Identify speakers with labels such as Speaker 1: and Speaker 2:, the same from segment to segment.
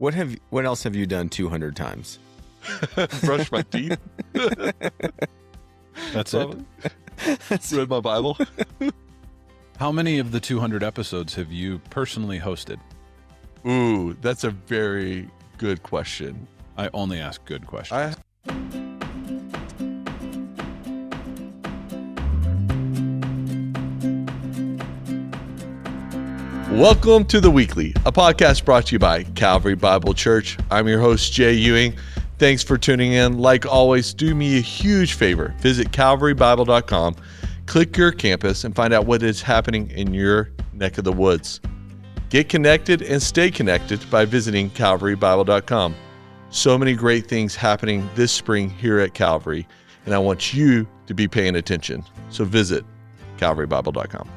Speaker 1: What else have you done 200 times?
Speaker 2: Brush my teeth.
Speaker 3: That's it?
Speaker 2: Read my Bible.
Speaker 3: How many of the 200 episodes have you personally hosted?
Speaker 2: Ooh, that's a very good question.
Speaker 3: I only ask good questions.
Speaker 2: Welcome to The Weekly, a podcast brought to you by Calvary Bible Church. I'm your host, Jay Ewing. Thanks for tuning in. Like always, do me a huge favor. Visit calvarybible.com, click your campus, and find out what is happening in your neck of the woods. Get connected and stay connected by visiting calvarybible.com. So many great things happening this spring here at Calvary, and I want you to be paying attention. So visit calvarybible.com.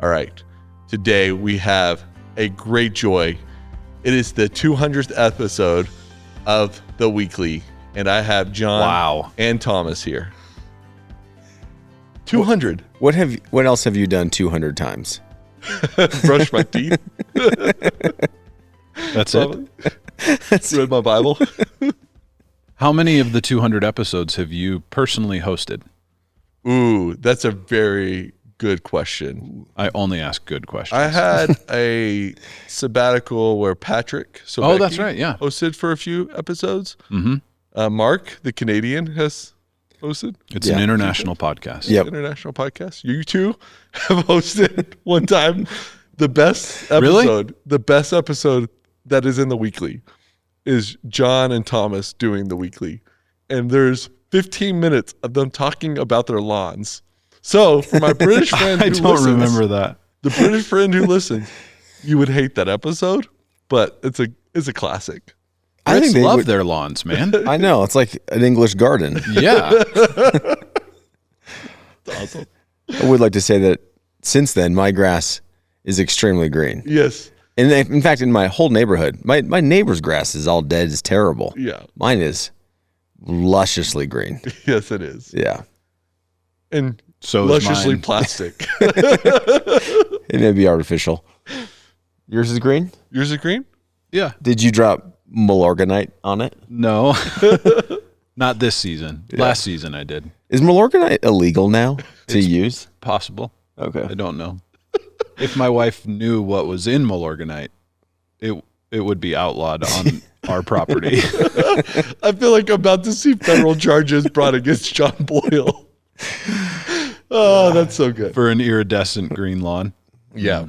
Speaker 2: All right. Today we have a great joy. It is the 200th episode of The Weekly, and I have John and Thomas here. 200.
Speaker 1: What else have you done 200 times?
Speaker 2: Brush my teeth.
Speaker 3: That's it?
Speaker 2: Read my Bible.
Speaker 3: How many of the 200 episodes have you personally hosted?
Speaker 2: Ooh, that's a very good question.
Speaker 3: I only ask good questions.
Speaker 2: I had a sabbatical where Patrick
Speaker 3: that's right, yeah,
Speaker 2: hosted for a few episodes.
Speaker 3: Mm-hmm.
Speaker 2: Mark, the Canadian, has hosted.
Speaker 3: It's an international podcast.
Speaker 1: Yep.
Speaker 2: International podcast. You two have hosted one time. The best episode,
Speaker 3: Really?
Speaker 2: The best episode that is in The Weekly is John and Thomas doing The Weekly. And there's 15 minutes of them talking about their lawns. So for my British friend who
Speaker 3: I don't remember that.
Speaker 2: The British friend who listens, you would hate that episode, but it's a classic.
Speaker 1: I think
Speaker 3: Brits
Speaker 1: they
Speaker 3: love
Speaker 1: would-
Speaker 3: their lawns, man.
Speaker 1: I know. It's like an English garden.
Speaker 3: Yeah.
Speaker 2: It's awesome.
Speaker 1: I would like to say that since then, my grass is extremely green.
Speaker 2: Yes.
Speaker 1: And in fact, in my whole neighborhood, my neighbor's grass is all dead. It's terrible.
Speaker 2: Yeah.
Speaker 1: Mine is lusciously green.
Speaker 2: Yes, it is.
Speaker 1: Yeah.
Speaker 2: And
Speaker 3: So is
Speaker 2: lusciously
Speaker 3: mine.
Speaker 2: plastic.
Speaker 1: It may be artificial. Yours is green?
Speaker 2: Yours is green?
Speaker 3: Yeah.
Speaker 1: Did you drop Milorganite on it?
Speaker 3: No. Not this season. Last season I did.
Speaker 1: Is Milorganite illegal now to use?
Speaker 3: Possible.
Speaker 1: Okay.
Speaker 3: I don't know. If my wife knew what was in Milorganite, it would be outlawed on our property.
Speaker 2: I feel like I'm about to see federal charges brought against John Boyle. Oh, that's so good.
Speaker 3: For an iridescent green lawn.
Speaker 2: Yeah,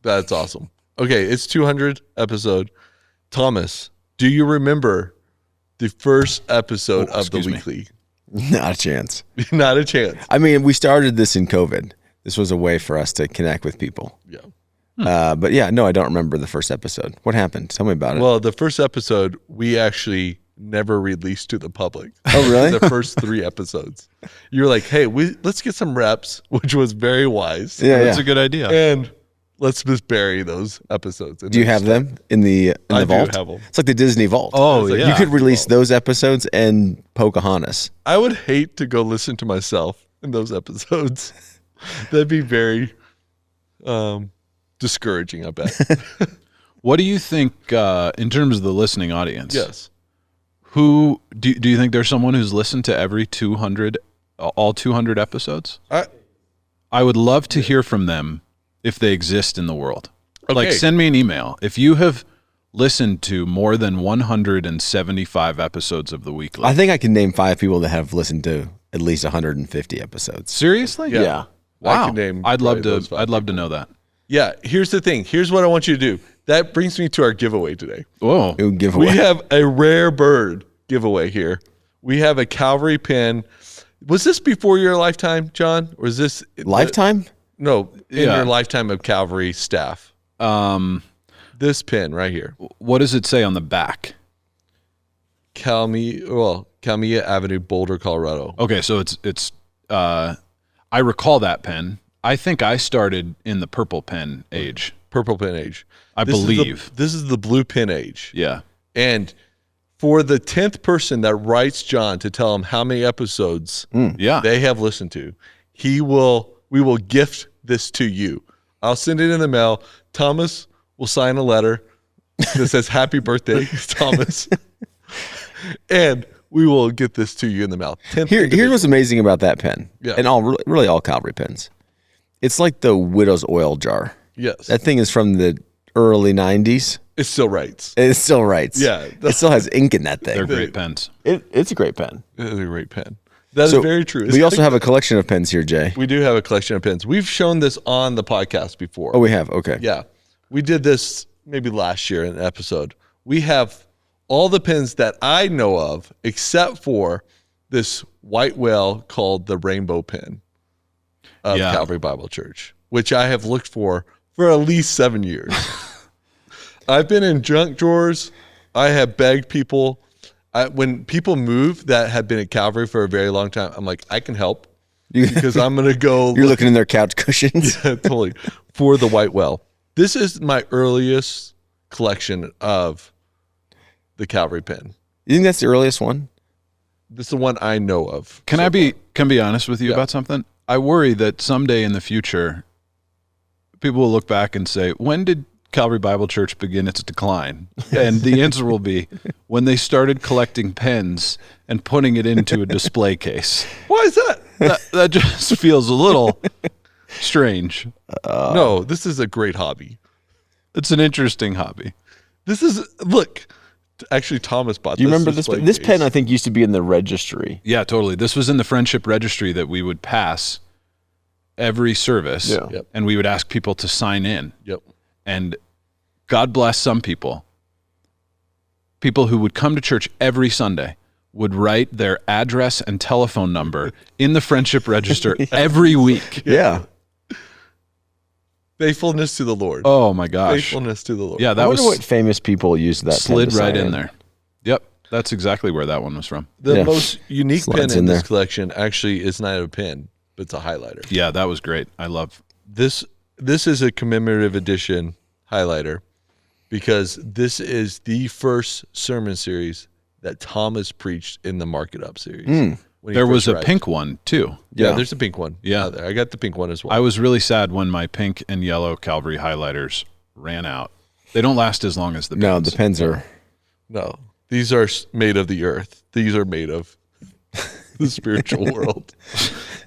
Speaker 2: that's awesome. Okay, it's 200 episode. Thomas, do you remember the first episode of The
Speaker 3: excuse me.
Speaker 2: Weekly?
Speaker 1: Not a chance.
Speaker 2: Not a chance.
Speaker 1: I mean, we started this in COVID. This was a way for us to connect with people.
Speaker 2: Yeah.
Speaker 1: But yeah, no, I don't remember the first episode. What happened? Tell me about it.
Speaker 2: Well, the first episode we actually never released to the public.
Speaker 1: Oh, really?
Speaker 2: The first 3 episodes. You're like, hey, let's get some reps, which was very wise.
Speaker 1: Yeah,
Speaker 3: That's
Speaker 1: yeah.
Speaker 3: a good idea.
Speaker 2: And let's just bury those episodes.
Speaker 1: Do you have them in the
Speaker 2: I do
Speaker 1: vault?
Speaker 2: have them.
Speaker 1: It's like the Disney vault.
Speaker 3: Oh,
Speaker 2: like,
Speaker 3: yeah.
Speaker 1: You could release those episodes and Pocahontas.
Speaker 2: I would hate to go listen to myself in those episodes. That'd be very discouraging, I bet.
Speaker 3: What do you think in terms of the listening audience?
Speaker 2: Yes.
Speaker 3: Who do you think there's someone who's listened to every 200, all 200 episodes? I would love to hear from them if they exist in the world. Like,
Speaker 2: Okay.
Speaker 3: send me an email. If you have listened to more than 175 episodes of The Weekly.
Speaker 1: I think I can name 5 people that have listened to at least 150 episodes.
Speaker 3: Seriously?
Speaker 1: Yeah.
Speaker 2: I
Speaker 3: Wow.
Speaker 2: can name
Speaker 3: I'd love
Speaker 2: probably those
Speaker 3: to
Speaker 2: 5
Speaker 3: I'd love to
Speaker 2: people.
Speaker 3: know that.
Speaker 2: Yeah, here's the thing. Here's what I want you to do. That brings me to our giveaway today.
Speaker 3: Whoa.
Speaker 1: Ooh,
Speaker 2: We
Speaker 1: giveaway.
Speaker 2: have a rare bird giveaway here. We have a Calvary pin. Was this before your lifetime, John? Or is this
Speaker 1: Lifetime?
Speaker 2: No, in
Speaker 3: Yeah.
Speaker 2: your lifetime of Calvary staff. This pin right here.
Speaker 3: What does it say on the back?
Speaker 2: Calmia Avenue, Boulder, Colorado.
Speaker 3: Okay, so it's I recall that pen. I think I started in the purple pen age.
Speaker 2: Purple pin age.
Speaker 3: I believe.
Speaker 2: This is the blue pin age.
Speaker 3: Yeah.
Speaker 2: And for the 10th person that writes John to tell him how many episodes
Speaker 3: Yeah.
Speaker 2: they have listened to, we will gift this to you. I'll send it in the mail. Thomas will sign a letter that says "Happy Birthday, Thomas," and we will get this to you in the mail.
Speaker 1: Here's what's amazing about that pen,
Speaker 2: Yeah.
Speaker 1: and really all Calvary pens. It's like the widow's oil jar.
Speaker 2: Yes,
Speaker 1: That thing is from the early 90s.
Speaker 2: it still writes.
Speaker 1: It still writes.
Speaker 2: Yeah.
Speaker 1: It still has ink in that
Speaker 3: They're
Speaker 1: thing.
Speaker 3: great pens.
Speaker 1: It's a great pen.
Speaker 2: It is a great pen. That is very true.
Speaker 1: We also have a collection of pens here, Jay.
Speaker 2: We do have a collection of pens. We've shown this on the podcast before.
Speaker 1: Oh, we have? Okay.
Speaker 2: Yeah. We did this maybe last year in an episode. We have all the pens that I know of, except for this white whale called the Rainbow Pen of Calvary Bible Church, which I have looked for at least 7 years. I've been in junk drawers. I have begged people. When people move that have been at Calvary for a very long time, I'm like, I can help because I'm going to go.
Speaker 1: You're looking in their couch cushions.
Speaker 2: Yeah, totally. For the white whale. This is my earliest collection of the Calvary pen.
Speaker 1: You think that's the earliest one?
Speaker 2: This is the one I know of.
Speaker 3: Can I be honest with you about something? I worry that someday in the future, people will look back and say, when did Calvary Bible Church begin its decline? And the answer will be when they started collecting pens and putting it into a display case.
Speaker 2: Why is that?
Speaker 3: That just feels a little strange.
Speaker 2: No, this is a great hobby.
Speaker 3: It's an interesting hobby.
Speaker 2: This is, look, actually Thomas bought this.
Speaker 1: Do you remember this?
Speaker 2: display
Speaker 1: This
Speaker 2: case.
Speaker 1: pen, I think, used to be in the registry.
Speaker 3: Yeah, totally. This was in the friendship registry that we would pass every service,
Speaker 1: Yeah.
Speaker 2: Yep.
Speaker 3: and we would ask people to sign in.
Speaker 2: Yep.
Speaker 3: And God bless some people who would come to church every Sunday would write their address and telephone number in the friendship register every week.
Speaker 1: Yeah.
Speaker 2: Faithfulness to the Lord.
Speaker 3: Oh my gosh.
Speaker 2: Faithfulness to the Lord.
Speaker 3: Yeah,
Speaker 1: I
Speaker 3: that
Speaker 1: wonder
Speaker 3: was
Speaker 1: what famous people used that
Speaker 3: slid
Speaker 1: pen to
Speaker 3: right
Speaker 1: sign
Speaker 3: in there. Yep. That's exactly where that one was from.
Speaker 2: The
Speaker 1: Yeah.
Speaker 2: most unique
Speaker 1: Slides
Speaker 2: pen in
Speaker 1: in
Speaker 2: this
Speaker 1: there.
Speaker 2: collection actually is not a pen, but it's a highlighter.
Speaker 3: Yeah, that was great. I love
Speaker 2: This is a commemorative edition highlighter because this is the first sermon series that Thomas preached in the Mark It Up series. when he
Speaker 3: there was
Speaker 2: first
Speaker 3: a
Speaker 2: arrived.
Speaker 3: pink one too.
Speaker 2: Yeah,
Speaker 1: Yeah.
Speaker 2: there's a pink one.
Speaker 3: Yeah.
Speaker 2: out there. I got the pink one as well.
Speaker 3: I was really sad when my pink and yellow Calvary highlighters ran out. They don't last as long as the
Speaker 1: No,
Speaker 3: pens.
Speaker 1: the pens are.
Speaker 2: No, these are made of the earth. These are made of the spiritual world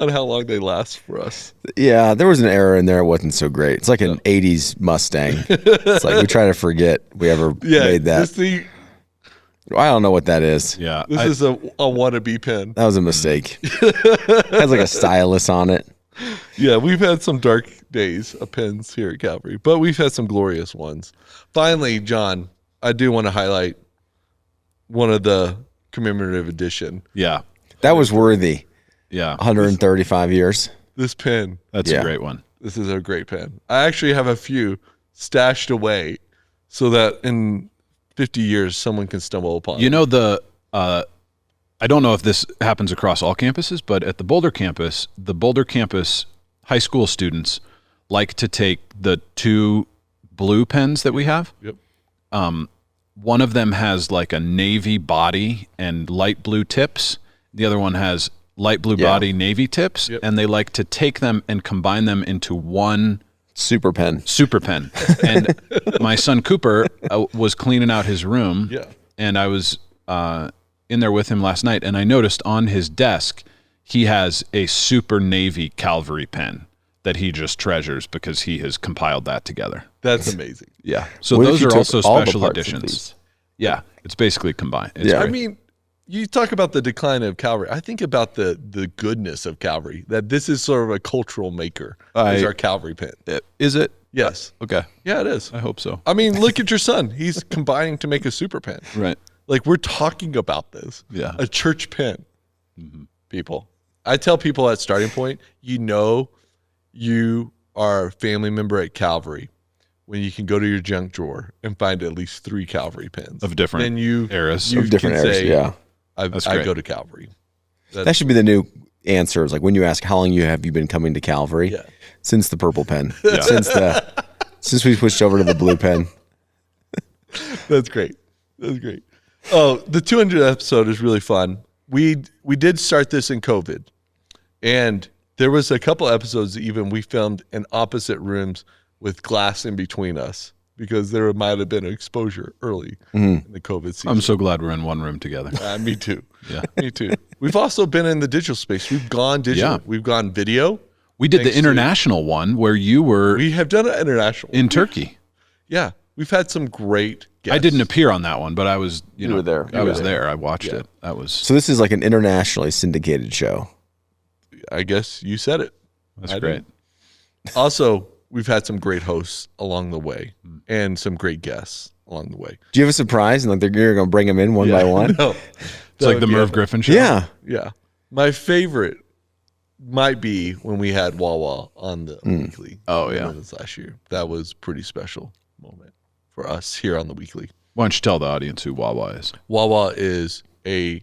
Speaker 2: and how long they last for us.
Speaker 1: Yeah, there was an error in there. It wasn't so great. It's like an 80s Mustang. It's like we try to forget we ever made that.
Speaker 2: This thing,
Speaker 1: I don't know what that is.
Speaker 3: Yeah.
Speaker 2: this is a wannabe pen.
Speaker 1: That was a mistake. It has like a stylus on it.
Speaker 2: Yeah, we've had some dark days of pens here at Calvary, but we've had some glorious ones. Finally, John, I do want to highlight one of the commemorative edition.
Speaker 3: Yeah.
Speaker 1: That was worthy.
Speaker 3: Yeah.
Speaker 1: 135 years.
Speaker 2: This pen,
Speaker 3: That's
Speaker 1: Yeah.
Speaker 3: a great one.
Speaker 2: this is a great pen. I actually have a few stashed away so that in 50 years someone can stumble upon
Speaker 3: You
Speaker 2: it.
Speaker 3: know, I don't know if this happens across all campuses, but at the Boulder campus high school students like to take the two blue pens that we have.
Speaker 2: Yep.
Speaker 3: One of them has like a navy body and light blue tips. The other one has light blue
Speaker 1: Yeah.
Speaker 3: body, navy tips.
Speaker 2: Yep.
Speaker 3: And they like to take them and combine them into one
Speaker 1: Super pen.
Speaker 3: super pen. And my son Cooper was cleaning out his room.
Speaker 2: Yeah.
Speaker 3: And I was in there with him last night, and I noticed on his desk he has a super navy Calvary pen that he just treasures because he has compiled that together.
Speaker 2: That's amazing.
Speaker 3: Yeah. So
Speaker 1: What if
Speaker 3: those
Speaker 1: you
Speaker 3: are
Speaker 1: took
Speaker 3: also
Speaker 1: all the
Speaker 3: special
Speaker 1: parts of
Speaker 3: editions.
Speaker 1: these?
Speaker 3: Yeah. It's basically combined. It's
Speaker 1: Yeah.
Speaker 2: I
Speaker 3: great.
Speaker 2: mean, you talk about the decline of Calvary. I think about the goodness of Calvary, that this is sort of a cultural maker, is our Calvary pen.
Speaker 3: Is it?
Speaker 2: Yes.
Speaker 3: Okay.
Speaker 2: Yeah, it is.
Speaker 3: I hope so.
Speaker 2: I mean, look at your son. He's combining to make a super pen.
Speaker 3: Right.
Speaker 2: Like, we're talking about this.
Speaker 3: Yeah.
Speaker 2: A church pen. People. I tell people at starting point, you know you are a family member at Calvary when you can go to your junk drawer and find at least 3 Calvary pens.
Speaker 3: Of different
Speaker 2: Then you,
Speaker 3: eras.
Speaker 2: you
Speaker 1: Of different
Speaker 2: can
Speaker 1: eras,
Speaker 2: say,
Speaker 1: yeah.
Speaker 2: I
Speaker 3: great.
Speaker 2: go to Calvary.
Speaker 1: That should be the new answer. It's like when you ask how long have you been coming to Calvary?
Speaker 2: Yeah.
Speaker 1: Since the purple pen.
Speaker 3: Yeah.
Speaker 1: Since we switched over to the blue pen.
Speaker 2: That's great. That's great. Oh, the 200th episode is really fun. We did start this in COVID, and there was a couple episodes that even we filmed in opposite rooms with glass in between us because there might have been an exposure early in the COVID season.
Speaker 3: I'm so glad we're in one room together.
Speaker 2: Me too.
Speaker 3: Yeah.
Speaker 2: Me too. We've also been in the digital space. We've gone digital.
Speaker 3: Yeah.
Speaker 2: We've gone video.
Speaker 3: We did the international one where you were
Speaker 2: We have done an international
Speaker 3: in Turkey.
Speaker 2: Yeah. We've had some great guests.
Speaker 3: I didn't appear on that one, but I was,
Speaker 1: You were there.
Speaker 3: I was there. I watched it. That was
Speaker 1: So this is like an internationally syndicated show.
Speaker 2: I guess you said it.
Speaker 3: that's great.
Speaker 2: Also, we've had some great hosts along the way and some great guests along the way.
Speaker 1: Do you have a surprise? And like you're going to bring them in one by one?
Speaker 2: No.
Speaker 3: It's like the Merv Griffin show.
Speaker 1: Yeah.
Speaker 2: Yeah. My favorite might be when we had Wawa on the weekly.
Speaker 3: Oh, yeah.
Speaker 2: This last year. That was a pretty special moment for us here on the weekly.
Speaker 3: Why don't you tell the audience who Wawa is?
Speaker 2: Wawa is the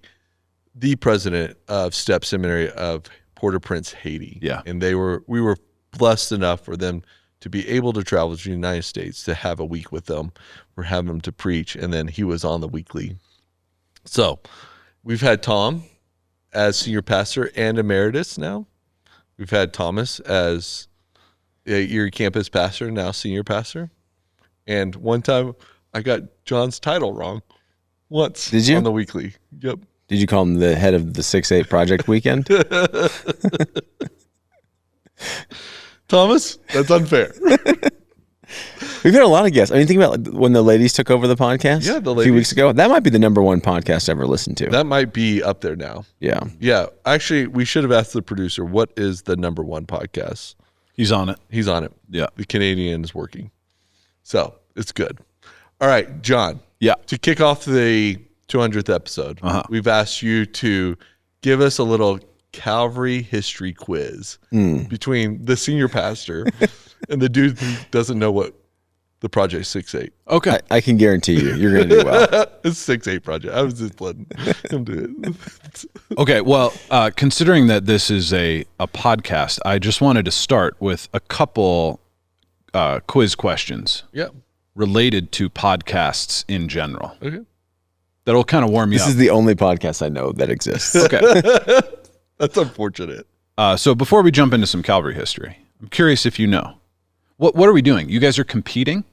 Speaker 2: president of Step Seminary of Port-au-Prince, Haiti.
Speaker 3: Yeah.
Speaker 2: And we were blessed enough for them to be able to travel to the United States to have a week with them. We're having him to preach, and then he was on the weekly. So we've had Tom as senior pastor and emeritus now. We've had Thomas as your campus pastor, now senior pastor. And one time I got John's title wrong once.
Speaker 1: Did you?
Speaker 2: On the weekly. Yep.
Speaker 1: Did you call him the head of the 6-8 Project Weekend?
Speaker 2: Thomas, that's unfair.
Speaker 1: We've had a lot of guests. I mean, think about when the ladies took over the podcast.
Speaker 2: Yeah, the
Speaker 1: a few weeks ago. That might be the #1 podcast I ever listened to.
Speaker 2: That might be up there now.
Speaker 1: Yeah.
Speaker 2: Yeah. Actually, we should have asked the producer, what is the #1 podcast?
Speaker 3: He's on it.
Speaker 2: He's on it.
Speaker 3: Yeah.
Speaker 2: The Canadian is working. So it's good. All right, John.
Speaker 3: Yeah.
Speaker 2: To kick off the 200th episode, we've asked you to give us a little Calvary history quiz between the senior pastor and the dude who doesn't know what the Project 6-8.
Speaker 3: Okay.
Speaker 1: I can guarantee you're going to do well.
Speaker 2: It's 6-8 Project. I was just letting him do it.
Speaker 3: Okay. Well, considering that this is a podcast, I just wanted to start with a couple quiz questions
Speaker 2: Yeah.
Speaker 3: related to podcasts in general.
Speaker 2: Okay.
Speaker 3: That'll kind of warm you
Speaker 1: This
Speaker 3: up.
Speaker 1: is the only podcast I know that exists.
Speaker 3: Okay.
Speaker 2: That's unfortunate.
Speaker 3: So before we jump into some Calvary history, I'm curious if you know. What are we doing? You guys are competing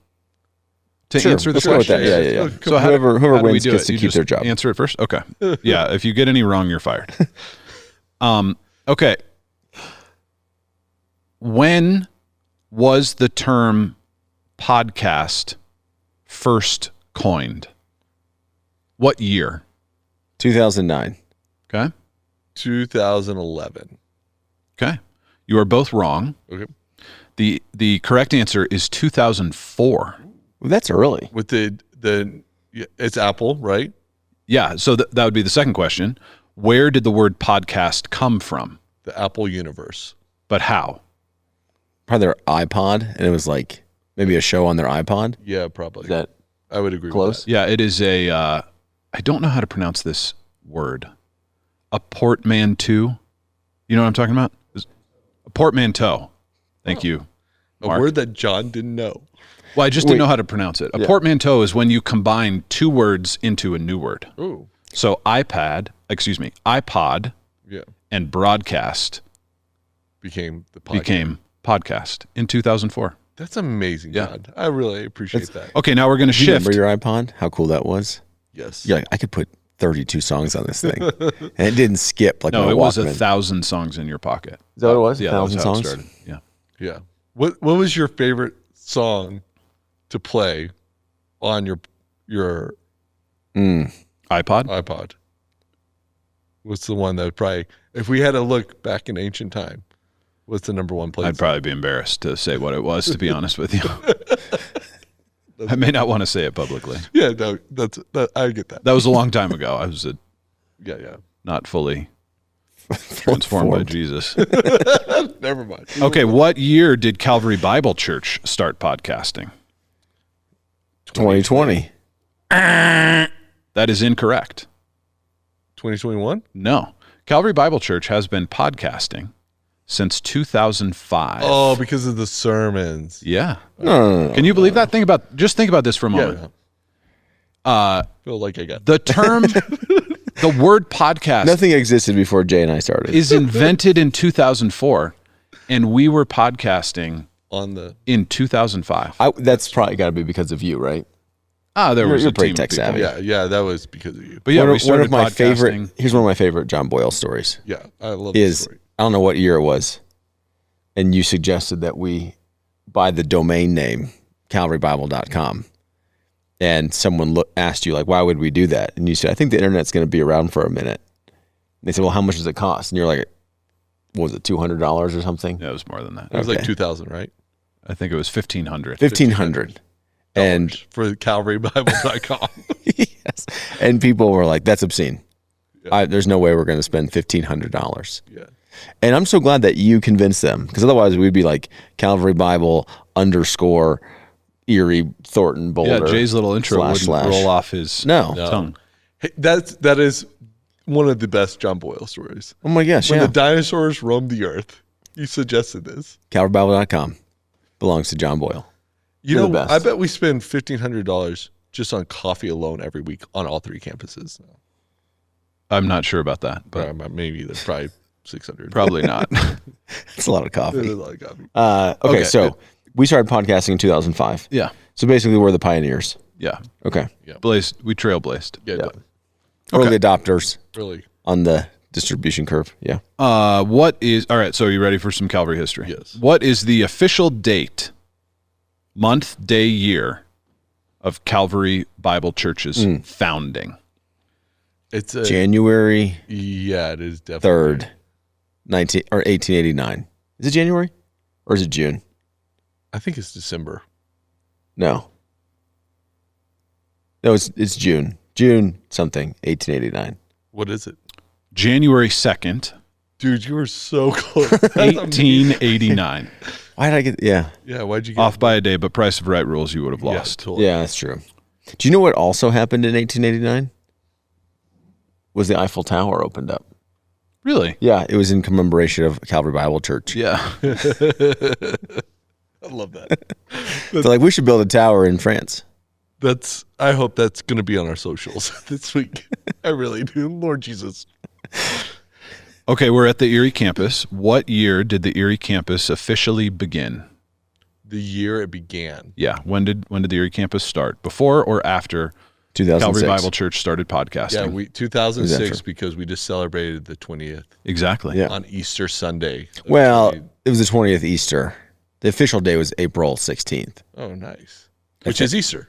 Speaker 3: to
Speaker 1: Sure,
Speaker 3: answer the
Speaker 1: let's go with
Speaker 3: question?
Speaker 1: that. Yeah.
Speaker 3: So
Speaker 1: whoever
Speaker 3: how do we
Speaker 1: wins
Speaker 3: do
Speaker 1: gets
Speaker 3: it?
Speaker 1: to
Speaker 3: You
Speaker 1: keep
Speaker 3: just
Speaker 1: their job.
Speaker 3: Answer it first? Okay. Yeah, if you get any wrong, you're fired. Okay. When was the term podcast first coined? What year?
Speaker 1: 2009.
Speaker 3: Okay.
Speaker 2: 2011.
Speaker 3: Okay. You are both wrong.
Speaker 2: Okay.
Speaker 3: The correct answer is 2004.
Speaker 1: Well, that's early.
Speaker 2: With it's Apple, right?
Speaker 3: Yeah, so that would be the second question. Where did the word podcast come from?
Speaker 2: The Apple universe.
Speaker 3: But how?
Speaker 1: Probably their iPod, and it was like maybe a show on their iPod.
Speaker 2: Yeah, probably.
Speaker 1: Is that
Speaker 2: I would agree
Speaker 1: close?
Speaker 2: with
Speaker 3: Yeah, it is I don't know how to pronounce this word. A portmanteau. You know what I'm talking about? A portmanteau. Thank you.
Speaker 2: that. A
Speaker 3: Mark.
Speaker 2: word that John didn't know.
Speaker 3: Well, I just didn't know how to pronounce it. A portmanteau is when you combine two words into a new word.
Speaker 2: Ooh.
Speaker 3: So iPod,
Speaker 2: Yeah.
Speaker 3: and broadcast
Speaker 2: Became the podcast.
Speaker 3: became podcast in 2004.
Speaker 2: That's amazing,
Speaker 3: Yeah.
Speaker 2: John. I really appreciate that.
Speaker 3: Okay, now we're going to
Speaker 1: Do you
Speaker 3: shift.
Speaker 1: remember your iPod? How cool that was?
Speaker 2: Yes.
Speaker 1: You're like, I could put 32 songs on this thing, and it didn't skip like
Speaker 3: No,
Speaker 1: my
Speaker 3: it was
Speaker 1: Walkman.
Speaker 3: 1,000 songs in your pocket.
Speaker 1: Is that what it was?
Speaker 3: Yeah, that was
Speaker 1: 1,000
Speaker 3: how
Speaker 1: songs.
Speaker 3: it started. Yeah.
Speaker 2: Yeah. What was your favorite song to play on your
Speaker 3: iPod?
Speaker 2: iPod? What's the one that probably, if we had to look back in ancient time, what's the #1 place?
Speaker 3: I'd probably be embarrassed to say what it was, to be honest with you. I may not want to say it publicly.
Speaker 2: Yeah, no, I get that.
Speaker 3: That was a long time ago. I was
Speaker 2: Yeah.
Speaker 3: not fully transformed by Jesus.
Speaker 2: Never mind.
Speaker 3: Okay, what year did Calvary Bible Church start podcasting?
Speaker 1: 2020.
Speaker 3: That is incorrect.
Speaker 2: 2021?
Speaker 3: No. Calvary Bible Church has been podcasting since 2005.
Speaker 2: Oh, because of the sermons.
Speaker 3: Yeah.
Speaker 1: No.
Speaker 3: Can you believe that? Just think about this for a moment.
Speaker 2: I feel like I got
Speaker 3: The term, the word podcast
Speaker 1: Nothing existed before Jay and I started.
Speaker 3: is invented in 2004, and we were podcasting
Speaker 2: on the.
Speaker 3: In 2005.
Speaker 1: That's probably got to be because of you, right?
Speaker 3: There was
Speaker 1: You're
Speaker 3: a
Speaker 1: pretty
Speaker 3: team of
Speaker 1: tech
Speaker 3: people.
Speaker 1: savvy.
Speaker 2: Yeah, that was because of you.
Speaker 3: But yeah,
Speaker 1: one
Speaker 3: we
Speaker 1: of
Speaker 3: started
Speaker 1: my
Speaker 3: podcasting.
Speaker 1: favorite. Here's one of my favorite John Boyle stories.
Speaker 2: Yeah, I love this story.
Speaker 1: I don't know what year it was, and you suggested that we buy the domain name calvarybible.com, and someone asked you like, why would we do that? And you said, I think the internet's going to be around for a minute. And they said, well, how much does it cost? And you're like, what was it, $200 or something?
Speaker 3: Yeah, it was more than that.
Speaker 2: It was like 2,000, right?
Speaker 3: I think it was 1,500.
Speaker 1: $1,500. And
Speaker 2: for calvarybible.com.
Speaker 1: yes. And people were like, that's obscene.
Speaker 2: Yeah.
Speaker 1: There's no way we're going to spend $1,500.
Speaker 2: Yeah.
Speaker 1: And I'm so glad that you convinced them, because otherwise we'd be like Calvary Bible _ Erie Thornton Boulder.
Speaker 3: Yeah, Jay's little intro wouldn't roll off his tongue.
Speaker 2: Hey, that is one of the best John Boyle stories.
Speaker 1: Oh my gosh,
Speaker 2: When
Speaker 1: yeah.
Speaker 2: the dinosaurs roamed the earth, you suggested this.
Speaker 1: CalvaryBible.com belongs to John Boyle.
Speaker 2: You're
Speaker 1: the
Speaker 2: know,
Speaker 1: best.
Speaker 2: I bet we spend $1,500 just on coffee alone every week on all 3 campuses.
Speaker 3: I'm not sure about that, but
Speaker 2: Maybe there's probably 600.
Speaker 3: probably not.
Speaker 1: It's a lot of coffee.
Speaker 2: There's a lot of coffee.
Speaker 1: Okay, so we started podcasting in 2005.
Speaker 3: Yeah.
Speaker 1: So basically we're the pioneers.
Speaker 3: Yeah.
Speaker 1: Okay.
Speaker 3: We trailblazed.
Speaker 2: Yeah.
Speaker 1: Early adopters
Speaker 2: Really.
Speaker 1: on the distribution curve. Yeah.
Speaker 3: All right, so are you ready for some Calvary history?
Speaker 2: Yes.
Speaker 3: What is the official date, month, day, year of Calvary Bible Church's founding?
Speaker 2: It's
Speaker 1: January
Speaker 2: Yeah, it is definitely
Speaker 1: 3rd, 1889. Is it January or is it June?
Speaker 2: I think it's December.
Speaker 1: No, it's June. June something, 1889.
Speaker 2: What is it?
Speaker 3: January 2nd,
Speaker 2: Dude, you were so close. That's amazing.
Speaker 3: 1889.
Speaker 1: Why did I get? Yeah,
Speaker 2: Yeah, why'd you get
Speaker 3: Off by a day, but price of right rules, you would have
Speaker 2: Yeah,
Speaker 3: lost.
Speaker 2: totally.
Speaker 1: yeah, that's true. Do you know what also happened in 1889? Was the Eiffel Tower opened up?
Speaker 3: Really?
Speaker 1: Yeah, it was in commemoration of Calvary Bible Church.
Speaker 3: Yeah.
Speaker 2: I love that.
Speaker 1: They're like, we should build a tower in France.
Speaker 2: I hope that's going to be on our socials this week. I really do. Lord Jesus.
Speaker 3: Okay, we're at the Erie campus. What year did the Erie campus officially begin?
Speaker 2: The year it began.
Speaker 3: Yeah, when did the Erie campus start? Before or after
Speaker 1: 2006.
Speaker 3: Calvary Bible Church started podcasting?
Speaker 2: Yeah, 2006
Speaker 1: Exactly.
Speaker 2: because we just celebrated the 20th
Speaker 3: Exactly.
Speaker 1: Yeah.
Speaker 2: on Easter Sunday.
Speaker 1: Well, it was the 20th Easter. The official day was April 16th.
Speaker 2: Oh, nice. Which is Easter.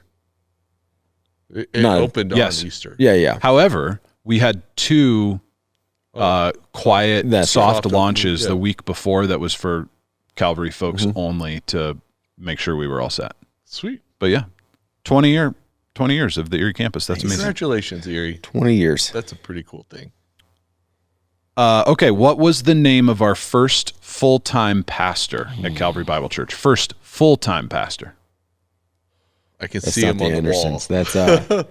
Speaker 2: It
Speaker 1: No.
Speaker 2: opened
Speaker 3: Yes.
Speaker 2: on Easter.
Speaker 1: Yeah.
Speaker 3: However, we had 2 quiet,
Speaker 1: That's
Speaker 3: soft
Speaker 2: soft
Speaker 3: launches
Speaker 2: yeah.
Speaker 3: the week before that was for Calvary folks only to make sure we were all set.
Speaker 2: Sweet.
Speaker 3: But yeah, 20 years of the Erie campus. That's amazing.
Speaker 2: Congratulations, Erie.
Speaker 1: 20 years.
Speaker 2: That's a pretty cool thing.
Speaker 3: Okay, what was the name of our first full-time pastor at Calvary Bible Church? First full-time pastor.
Speaker 2: I can
Speaker 1: That's
Speaker 2: see
Speaker 1: not
Speaker 2: him
Speaker 1: the
Speaker 2: on the
Speaker 1: Andersons.
Speaker 2: wall.
Speaker 1: That's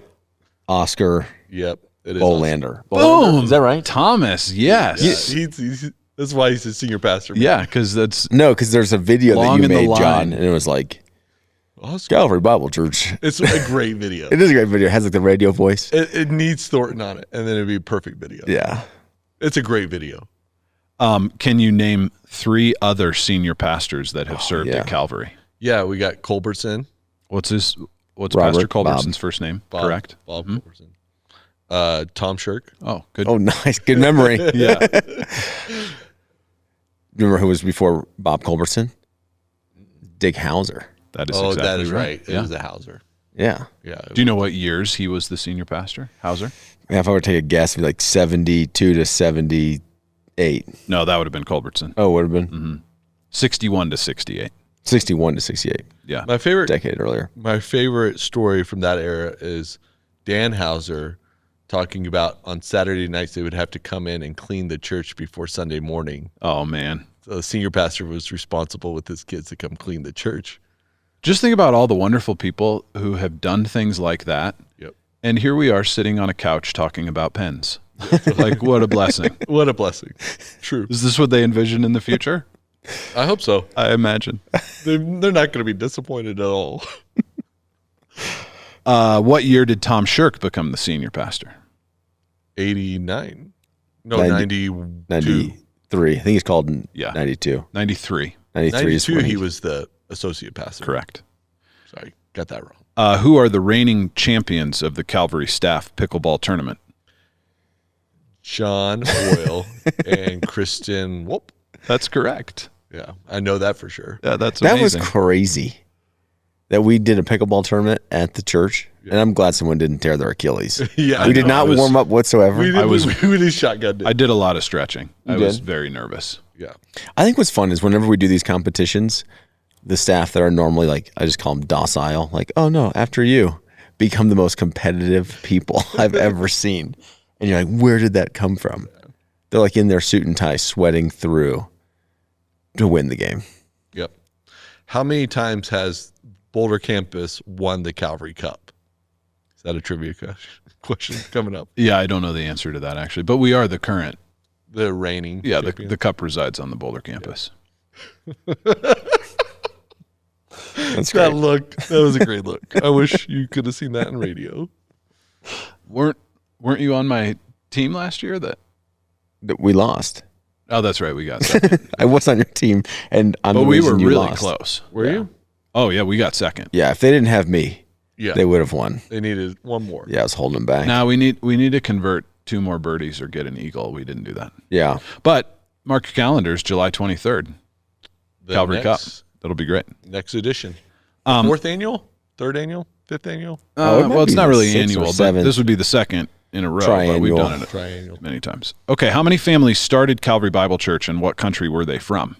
Speaker 1: Oscar
Speaker 2: Yep. It is
Speaker 1: Bolander.
Speaker 3: Boom!
Speaker 1: Is that right?
Speaker 3: Thomas, yes.
Speaker 2: Yeah, that's why he's a senior pastor.
Speaker 3: Yeah, because that's
Speaker 1: No, because there's a video
Speaker 3: Long
Speaker 1: that you
Speaker 3: in the
Speaker 1: made,
Speaker 3: line.
Speaker 1: John, and it was like,
Speaker 2: Oscar.
Speaker 1: Calvary Bible Church.
Speaker 2: It's a great video.
Speaker 1: It is a great video. It has like the radio voice.
Speaker 2: It needs Thornton on it, and then it'd be a perfect video.
Speaker 1: Yeah.
Speaker 2: It's a great video.
Speaker 3: Can you name 3 other senior pastors that have served
Speaker 1: yeah.
Speaker 3: at Calvary?
Speaker 2: Yeah, we got Culbertson,
Speaker 3: What's
Speaker 1: Robert,
Speaker 3: Pastor
Speaker 1: Bob.
Speaker 3: Culbertson's first name?
Speaker 2: Bob,
Speaker 3: Correct.
Speaker 2: Bob Culbertson. Tom Shirk.
Speaker 3: Oh, good.
Speaker 1: Oh, nice. Good memory.
Speaker 3: Yeah.
Speaker 1: Remember who was before Bob Culbertson? Dick Hauser.
Speaker 3: That is
Speaker 2: Oh,
Speaker 3: exactly
Speaker 2: that is right. It
Speaker 3: Yeah.
Speaker 2: was a Hauser.
Speaker 1: Yeah.
Speaker 2: Yeah.
Speaker 3: Do you know what years he was the senior pastor? Hauser?
Speaker 1: Yeah, if I were to take a guess, it'd be like 72 to 78.
Speaker 3: No, that would have been Culbertson.
Speaker 1: Oh, it would have been
Speaker 3: 61 to 68.
Speaker 1: 61 to 68.
Speaker 3: Yeah.
Speaker 2: My favorite
Speaker 1: Decade earlier.
Speaker 2: My favorite story from that era is Dan Hauser talking about on Saturday nights they would have to come in and clean the church before Sunday morning.
Speaker 3: Oh, man.
Speaker 2: So the senior pastor was responsible with his kids to come clean the church.
Speaker 3: Just think about all the wonderful people who have done things like that.
Speaker 2: Yep.
Speaker 3: And here we are sitting on a couch talking about pens. Like, what a blessing.
Speaker 2: What a blessing. True.
Speaker 3: Is this what they envision in the future?
Speaker 2: I hope so.
Speaker 3: I imagine.
Speaker 2: They're not going to be disappointed at all.
Speaker 3: What year did Tom Shirk become the senior pastor?
Speaker 2: 89. No,
Speaker 1: 90
Speaker 2: 92.
Speaker 1: 93. I think he's called in
Speaker 3: Yeah.
Speaker 1: 92.
Speaker 3: 93.
Speaker 1: 93 is
Speaker 2: 92,
Speaker 1: when
Speaker 2: he was the associate pastor.
Speaker 3: Correct.
Speaker 2: Sorry, got that wrong.
Speaker 3: Who are the reigning champions of the Calvary Staff Pickleball Tournament?
Speaker 2: John Boyle and Kristen Whoop.
Speaker 3: That's correct.
Speaker 2: Yeah, I know that for sure.
Speaker 3: Yeah, that's
Speaker 1: That
Speaker 3: amazing.
Speaker 1: was crazy that we did a pickleball tournament at the church, and I'm glad someone didn't tear their Achilles.
Speaker 2: Yeah,
Speaker 1: We did not warm up whatsoever.
Speaker 2: We did shotgun it.
Speaker 3: I did a lot of stretching. I was
Speaker 1: did?
Speaker 3: very nervous.
Speaker 2: Yeah.
Speaker 1: I think what's fun is whenever we do these competitions, the staff that are normally like, I just call them docile, like, oh no, after you, become the most competitive people I've ever seen. And you're like, where did that come from? They're like in their suit and tie, sweating through to win the game.
Speaker 2: Yep. How many times has Boulder campus won the Calvary Cup? Is that a trivia question coming up?
Speaker 3: Yeah, I don't know the answer to that actually, but we are the current.
Speaker 2: The reigning.
Speaker 3: Yeah,
Speaker 2: champion.
Speaker 3: the cup resides on the Boulder campus.
Speaker 1: That's
Speaker 2: That
Speaker 1: great.
Speaker 2: look, that was a great look. I wish you could have seen that on radio.
Speaker 3: Weren't you on my team last year? That
Speaker 1: We lost.
Speaker 3: Oh, that's right. We got second.
Speaker 1: I was on your team, and I'm
Speaker 3: But
Speaker 1: the
Speaker 3: we
Speaker 1: reason
Speaker 3: were
Speaker 1: you
Speaker 3: really
Speaker 1: lost.
Speaker 3: close.
Speaker 2: Were you?
Speaker 3: Oh yeah, we got second.
Speaker 1: Yeah, if they didn't have me,
Speaker 2: Yeah.
Speaker 1: they would have won.
Speaker 2: They needed one more.
Speaker 1: Yeah, I was holding them back.
Speaker 3: Now we need to convert 2 more birdies or get an eagle. We didn't do that.
Speaker 1: Yeah.
Speaker 3: But mark your calendars, July 23rd,
Speaker 2: The
Speaker 3: Calvary Cup.
Speaker 2: next,
Speaker 3: That'll be great.
Speaker 2: Next edition.
Speaker 3: Um,
Speaker 2: Fourth annual? Third annual? Fifth annual?
Speaker 1: Oh, it might
Speaker 3: well, it's
Speaker 1: be
Speaker 3: not
Speaker 1: the
Speaker 3: really
Speaker 1: 6th or
Speaker 3: annual, but
Speaker 1: 7th.
Speaker 3: this would be the second in a row. But we've
Speaker 1: Triannual.
Speaker 3: done it
Speaker 2: Triannual.
Speaker 3: many times. Okay, how many families started Calvary Bible Church, and what country were they from?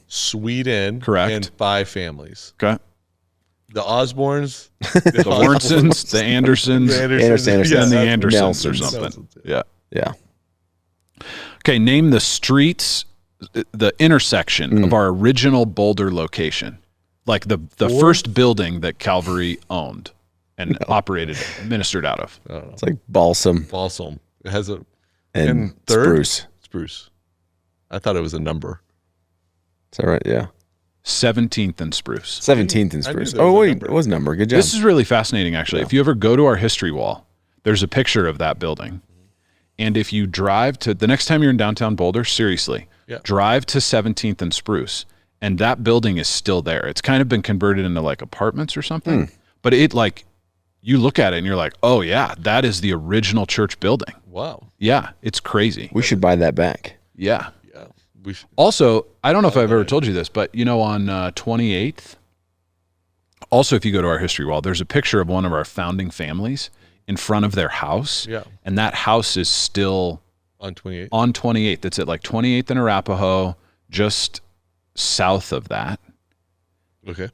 Speaker 2: Sweden.
Speaker 3: Correct.
Speaker 2: And 5 families.
Speaker 3: Okay,
Speaker 2: The Osborns.
Speaker 3: the Lawrences, the Andersons,
Speaker 1: Anderson.
Speaker 3: and the
Speaker 2: Yeah,
Speaker 3: Andersons or
Speaker 1: Nelsons.
Speaker 3: something. Yeah.
Speaker 1: Yeah.
Speaker 3: Okay, name the streets, the intersection of our original Boulder location, like the first building that Calvary owned and operated, ministered out of.
Speaker 1: It's like balsam
Speaker 2: Balsam. It has a
Speaker 1: and
Speaker 2: third?
Speaker 1: spruce.
Speaker 2: spruce. I thought it was a number.
Speaker 1: Is that right? Yeah.
Speaker 3: 17th and Spruce.
Speaker 1: 17th and
Speaker 2: I knew
Speaker 1: spruce.
Speaker 2: there was
Speaker 1: Oh,
Speaker 2: a
Speaker 1: wait.
Speaker 2: number.
Speaker 1: It was a number. Good job.
Speaker 3: This is really fascinating, actually. If you ever go to our history wall, there's a picture of that building. And if you drive to the next time you're in downtown Boulder, seriously,
Speaker 2: Yeah.
Speaker 3: drive to 17th and Spruce, and that building is still there. It's kind of been converted into like apartments or something, but it like you look at it and you're like, oh yeah, that is the original church building.
Speaker 2: Wow.
Speaker 3: Yeah, it's crazy.
Speaker 1: we should buy that back.
Speaker 3: Yeah.
Speaker 2: Yeah. We should,
Speaker 3: Also, I don't know if I've ever told you this, but you know, on 28th, also if you go to our history wall, there's a picture of one of our founding families in front of their house.
Speaker 2: Yeah.
Speaker 3: And that house is still
Speaker 2: on 28.
Speaker 3: on 28th. It's at like 28th and Arapahoe, just south of that.
Speaker 2: Okay.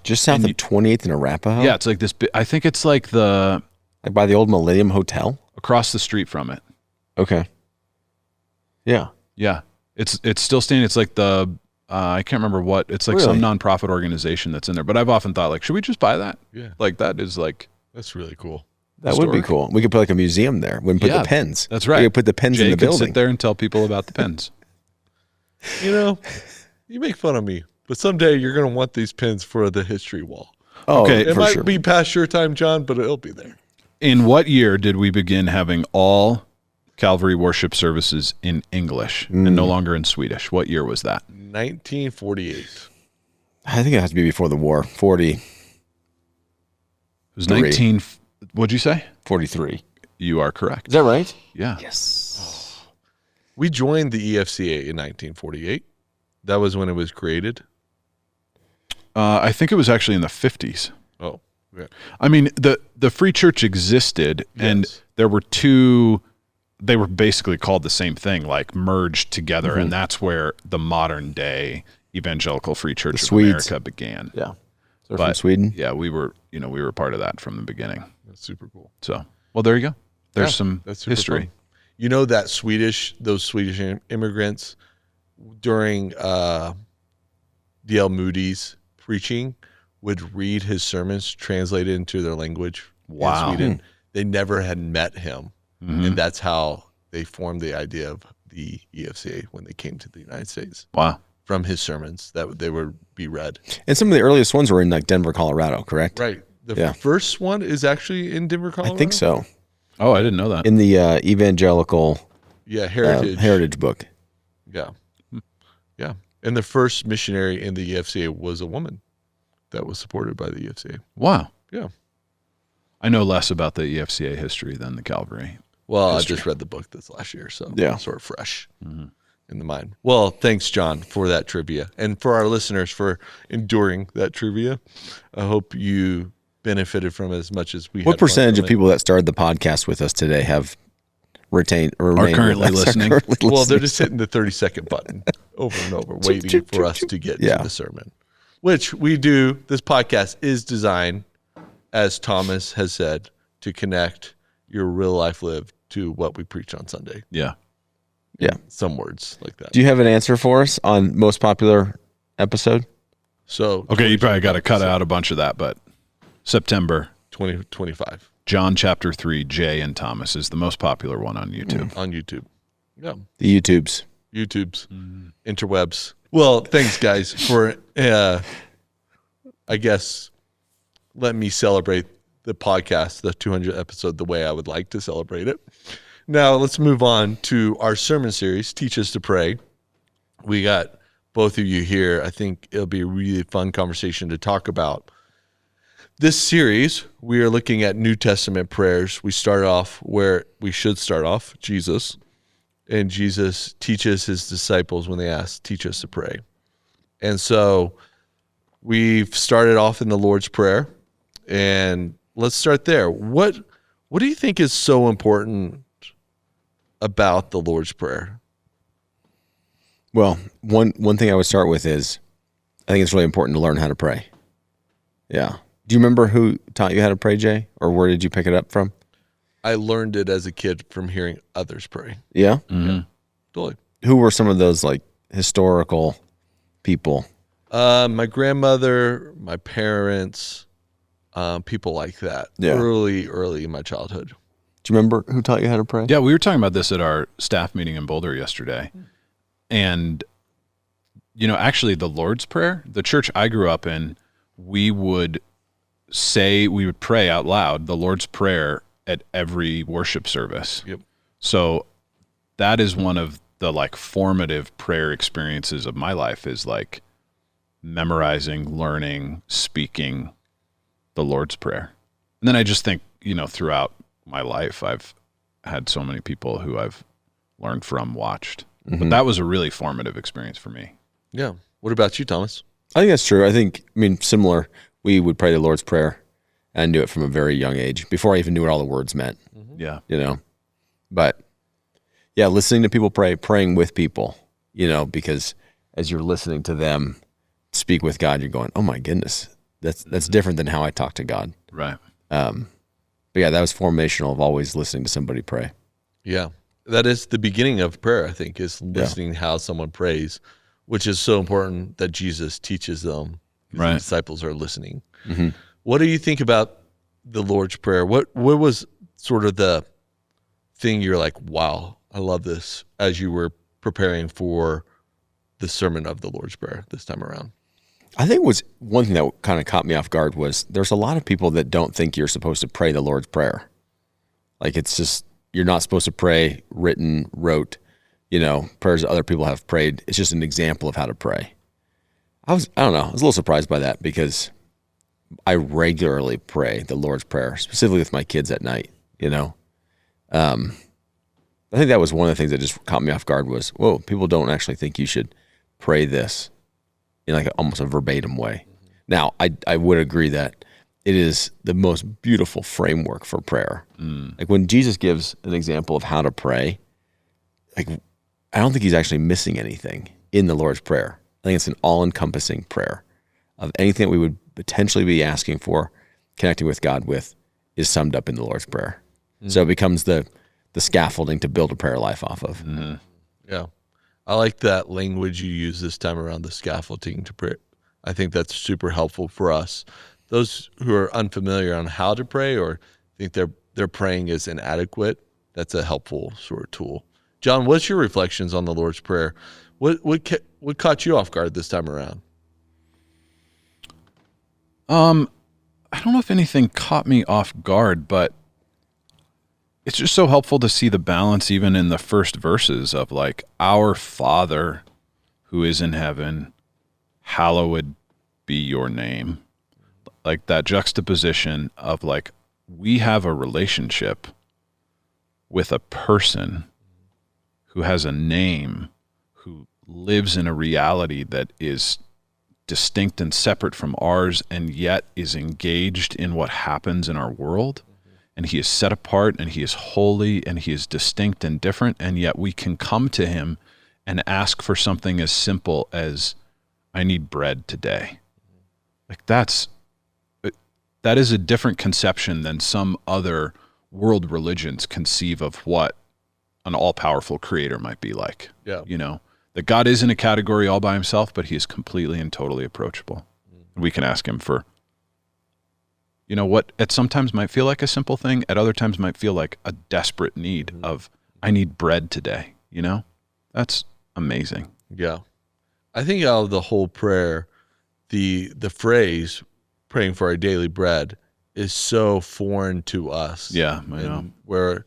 Speaker 1: Just south of 28th and Arapahoe?
Speaker 3: Yeah, it's like this. I think it's like the
Speaker 1: Like by the old Millennium Hotel?
Speaker 3: across the street from it.
Speaker 1: Okay. Yeah.
Speaker 3: Yeah, it's still standing. It's like the I can't remember what. It's like some
Speaker 1: Really?
Speaker 3: nonprofit organization that's in there. But I've often thought like, should we just buy that?
Speaker 2: Yeah.
Speaker 3: Like that is like
Speaker 2: That's really cool.
Speaker 1: That would be
Speaker 3: Historic.
Speaker 1: cool. We could put like a museum there. We can put
Speaker 3: Yeah,
Speaker 1: the pens.
Speaker 3: that's right.
Speaker 1: We could put the pens
Speaker 3: Jay
Speaker 1: in the
Speaker 3: could
Speaker 1: building.
Speaker 3: sit there and tell people about the pens.
Speaker 2: You know, you make fun of me, but someday you're going to want these pins for the history wall.
Speaker 1: Oh,
Speaker 3: Okay,
Speaker 2: It
Speaker 1: for
Speaker 2: might
Speaker 1: sure.
Speaker 2: be past your time, John, but it'll be there.
Speaker 3: In what year did we begin having all Calvary worship services in English and no longer in Swedish? What year was that?
Speaker 2: 1948.
Speaker 1: I think it has to be before the war. 40,
Speaker 3: It was 19. What'd you say?
Speaker 1: 43.
Speaker 3: You are correct.
Speaker 1: Is that right?
Speaker 3: Yeah.
Speaker 1: Yes.
Speaker 2: We joined the EFCA in 1948. That was when it was created.
Speaker 3: I think it was actually in the 50s.
Speaker 2: Oh, yeah.
Speaker 3: I mean, the Free Church existed, and
Speaker 2: Yes.
Speaker 3: there were two. They were basically called the same thing, like merged together, and that's where the modern day Evangelical Free Church of
Speaker 1: Swedes.
Speaker 3: America began.
Speaker 1: Yeah. They're from
Speaker 3: But
Speaker 1: Sweden?
Speaker 3: yeah, we were part of that from the beginning.
Speaker 2: That's super cool.
Speaker 3: So, well, there you go. There's
Speaker 2: Yeah,
Speaker 3: some
Speaker 2: that's super
Speaker 3: history.
Speaker 2: fun. You know that those Swedish immigrants during D.L. Moody's preaching would read his sermons translated into their language
Speaker 3: Wow.
Speaker 2: in Sweden. They never had met him. And that's how they formed the idea of the EFCA when they came to the United States,
Speaker 3: Wow.
Speaker 2: from his sermons that they would be read.
Speaker 1: And some of the earliest ones were in like Denver, Colorado, correct?
Speaker 2: Right. The
Speaker 1: Yeah.
Speaker 2: first one is actually in Denver, Colorado.
Speaker 1: I think so.
Speaker 3: Oh, I didn't know that.
Speaker 1: In the evangelical
Speaker 2: Yeah, Heritage.
Speaker 1: heritage book.
Speaker 2: Yeah. Yeah. And the first missionary in the EFCA was a woman. that was supported by the EFCA.
Speaker 3: Wow.
Speaker 2: Yeah.
Speaker 3: I know less about the EFCA history than the Calvary.
Speaker 2: Well,
Speaker 3: history.
Speaker 2: I just read the book this last year, so
Speaker 1: Yeah.
Speaker 2: sort of fresh in the mind. Well, thanks, John, for that trivia. And for our listeners for enduring that trivia. I hope you benefited from it as much as we
Speaker 1: What
Speaker 2: had fun
Speaker 1: percentage
Speaker 2: from
Speaker 1: of
Speaker 2: it.
Speaker 1: people that started the podcast with us today have retained or
Speaker 3: Are
Speaker 1: remained
Speaker 3: currently
Speaker 1: with us,
Speaker 3: listening?
Speaker 2: Well, they're
Speaker 1: listening?
Speaker 2: just hitting the 30-second button over and over, waiting for us to get
Speaker 1: Yeah.
Speaker 2: to the sermon, which we do. This podcast is designed, as Thomas has said, to connect your real life lived to what we preach on Sunday.
Speaker 3: Yeah.
Speaker 1: Yeah.
Speaker 2: Some words like that.
Speaker 1: Do you have an answer for us on most popular episode?
Speaker 2: So,
Speaker 3: Okay, you probably got to cut out a bunch of that, but September,
Speaker 2: 2025
Speaker 3: John chapter 3, Jay and Thomas is the most popular one on YouTube.
Speaker 2: on YouTube. Yeah.
Speaker 1: The YouTubes.
Speaker 2: YouTube's interwebs. Well, thanks guys for I guess let me celebrate the podcast, the 200th episode, the way I would like to celebrate it. Now let's move on to our sermon series, Teach Us to Pray. We got both of you here. I think it'll be a really fun conversation to talk about. This series, we are looking at New Testament prayers. We start off where we should start off, Jesus. And Jesus teaches his disciples when they ask, teach us to pray. And so we've started off in the Lord's Prayer. And let's start there. What do you think is so important about the Lord's Prayer?
Speaker 1: Well, one thing I would start with is I think it's really important to learn how to pray. Yeah. Do you remember who taught you how to pray, Jay? Or where did you pick it up from?
Speaker 2: I learned it as a kid from hearing others pray.
Speaker 1: Yeah?
Speaker 2: Totally.
Speaker 1: Who were some of those like historical people?
Speaker 2: My grandmother, my parents, people like that.
Speaker 1: Yeah.
Speaker 2: Early in my childhood.
Speaker 1: Do you remember who taught you how to pray?
Speaker 3: Yeah, we were talking about this at our staff meeting in Boulder yesterday. And, actually the Lord's Prayer, the church I grew up in, we would pray out loud the Lord's Prayer at every worship service.
Speaker 2: Yep.
Speaker 3: So that is one of the formative prayer experiences of my life, is memorizing, learning, speaking the Lord's Prayer. And then I just think, throughout my life, I've had so many people who I've learned from, watched. But that was a really formative experience for me.
Speaker 2: Yeah. What about you, Thomas?
Speaker 1: I think that's true. Similar. We would pray the Lord's Prayer. And I knew it from a very young age, before I even knew what all the words meant.
Speaker 3: Yeah.
Speaker 1: But yeah, listening to people pray, praying with people, because as you're listening to them speak with God, you're going, oh my goodness, that's different than how I talk to God.
Speaker 3: Right.
Speaker 1: But yeah, that was formational of always listening to somebody pray.
Speaker 2: Yeah. That is the beginning of prayer, I think, is listening how someone prays, which is so important that Jesus teaches them.
Speaker 3: Right.
Speaker 2: The disciples are listening. What do you think about the Lord's Prayer? What was sort of the thing you're like, wow, I love this, as you were preparing for the sermon of the Lord's Prayer this time around?
Speaker 1: I think was one thing that kind of caught me off guard was there's a lot of people that don't think you're supposed to pray the Lord's Prayer. It's just, you're not supposed to pray wrote, prayers that other people have prayed. It's just an example of how to pray. I don't know, I was a little surprised by that because I regularly pray the Lord's Prayer, specifically with my kids at night, I think that was one of the things that just caught me off guard was, whoa, people don't actually think you should pray this in almost a verbatim way. Now, I would agree that it is the most beautiful framework for prayer. When Jesus gives an example of how to pray, I don't think he's actually missing anything in the Lord's Prayer. I think it's an all-encompassing prayer of anything that we would potentially be asking for, connecting with God with, is summed up in the Lord's Prayer. So it becomes the scaffolding to build a prayer life off of.
Speaker 2: Yeah. I like that language you use this time around, the scaffolding to pray. I think that's super helpful for us. Those who are unfamiliar on how to pray or think their praying is inadequate, that's a helpful sort of tool. John, what's your reflections on the Lord's Prayer? What caught you off guard this time around?
Speaker 3: I don't know if anything caught me off guard, but it's just so helpful to see the balance even in the first verses of our Father who is in heaven, hallowed be your name. like that juxtaposition of like, we have a relationship with a person who has a name, who lives in a reality that is distinct and separate from ours, and yet is engaged in what happens in our world. And he is set apart, and he is holy, and he is distinct and different, and yet we can come to him and ask for something as simple as, I need bread today. Like that is a different conception than some other world religions conceive of what an all-powerful creator might be like.
Speaker 2: Yeah.
Speaker 3: You know, that God is in a category all by himself, but he is completely and totally approachable. We can ask him for, you know, what at sometimes might feel like a simple thing, at other times might feel like a desperate need of, I need bread today, you know? That's amazing.
Speaker 2: Yeah. I think out of the whole prayer, the phrase, praying for our daily bread, is so foreign to us.
Speaker 3: Yeah, I know.
Speaker 2: Where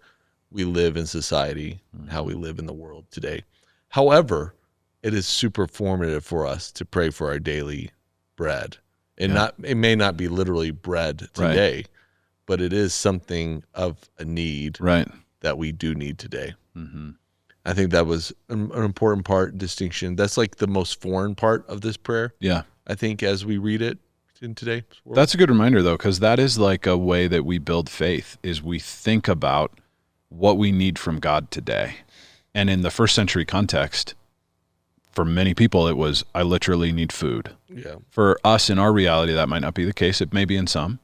Speaker 2: we live in society, how we live in the world today. However, it is super formative for us to pray for our daily bread. And it may not be literally bread today, but it is something of a need that we do need today.
Speaker 3: Mm-hmm.
Speaker 2: I think that was an important distinction. That's like the most foreign part of this prayer.
Speaker 3: Yeah.
Speaker 2: I think as we read it in today's world.
Speaker 3: That's a good reminder, though, because that is like a way that we build faith, is we think about what we need from God today. And in the first century context, for many people, it was, I literally need food.
Speaker 2: Yeah.
Speaker 3: For us, in our reality, that might not be the case. It may be in some,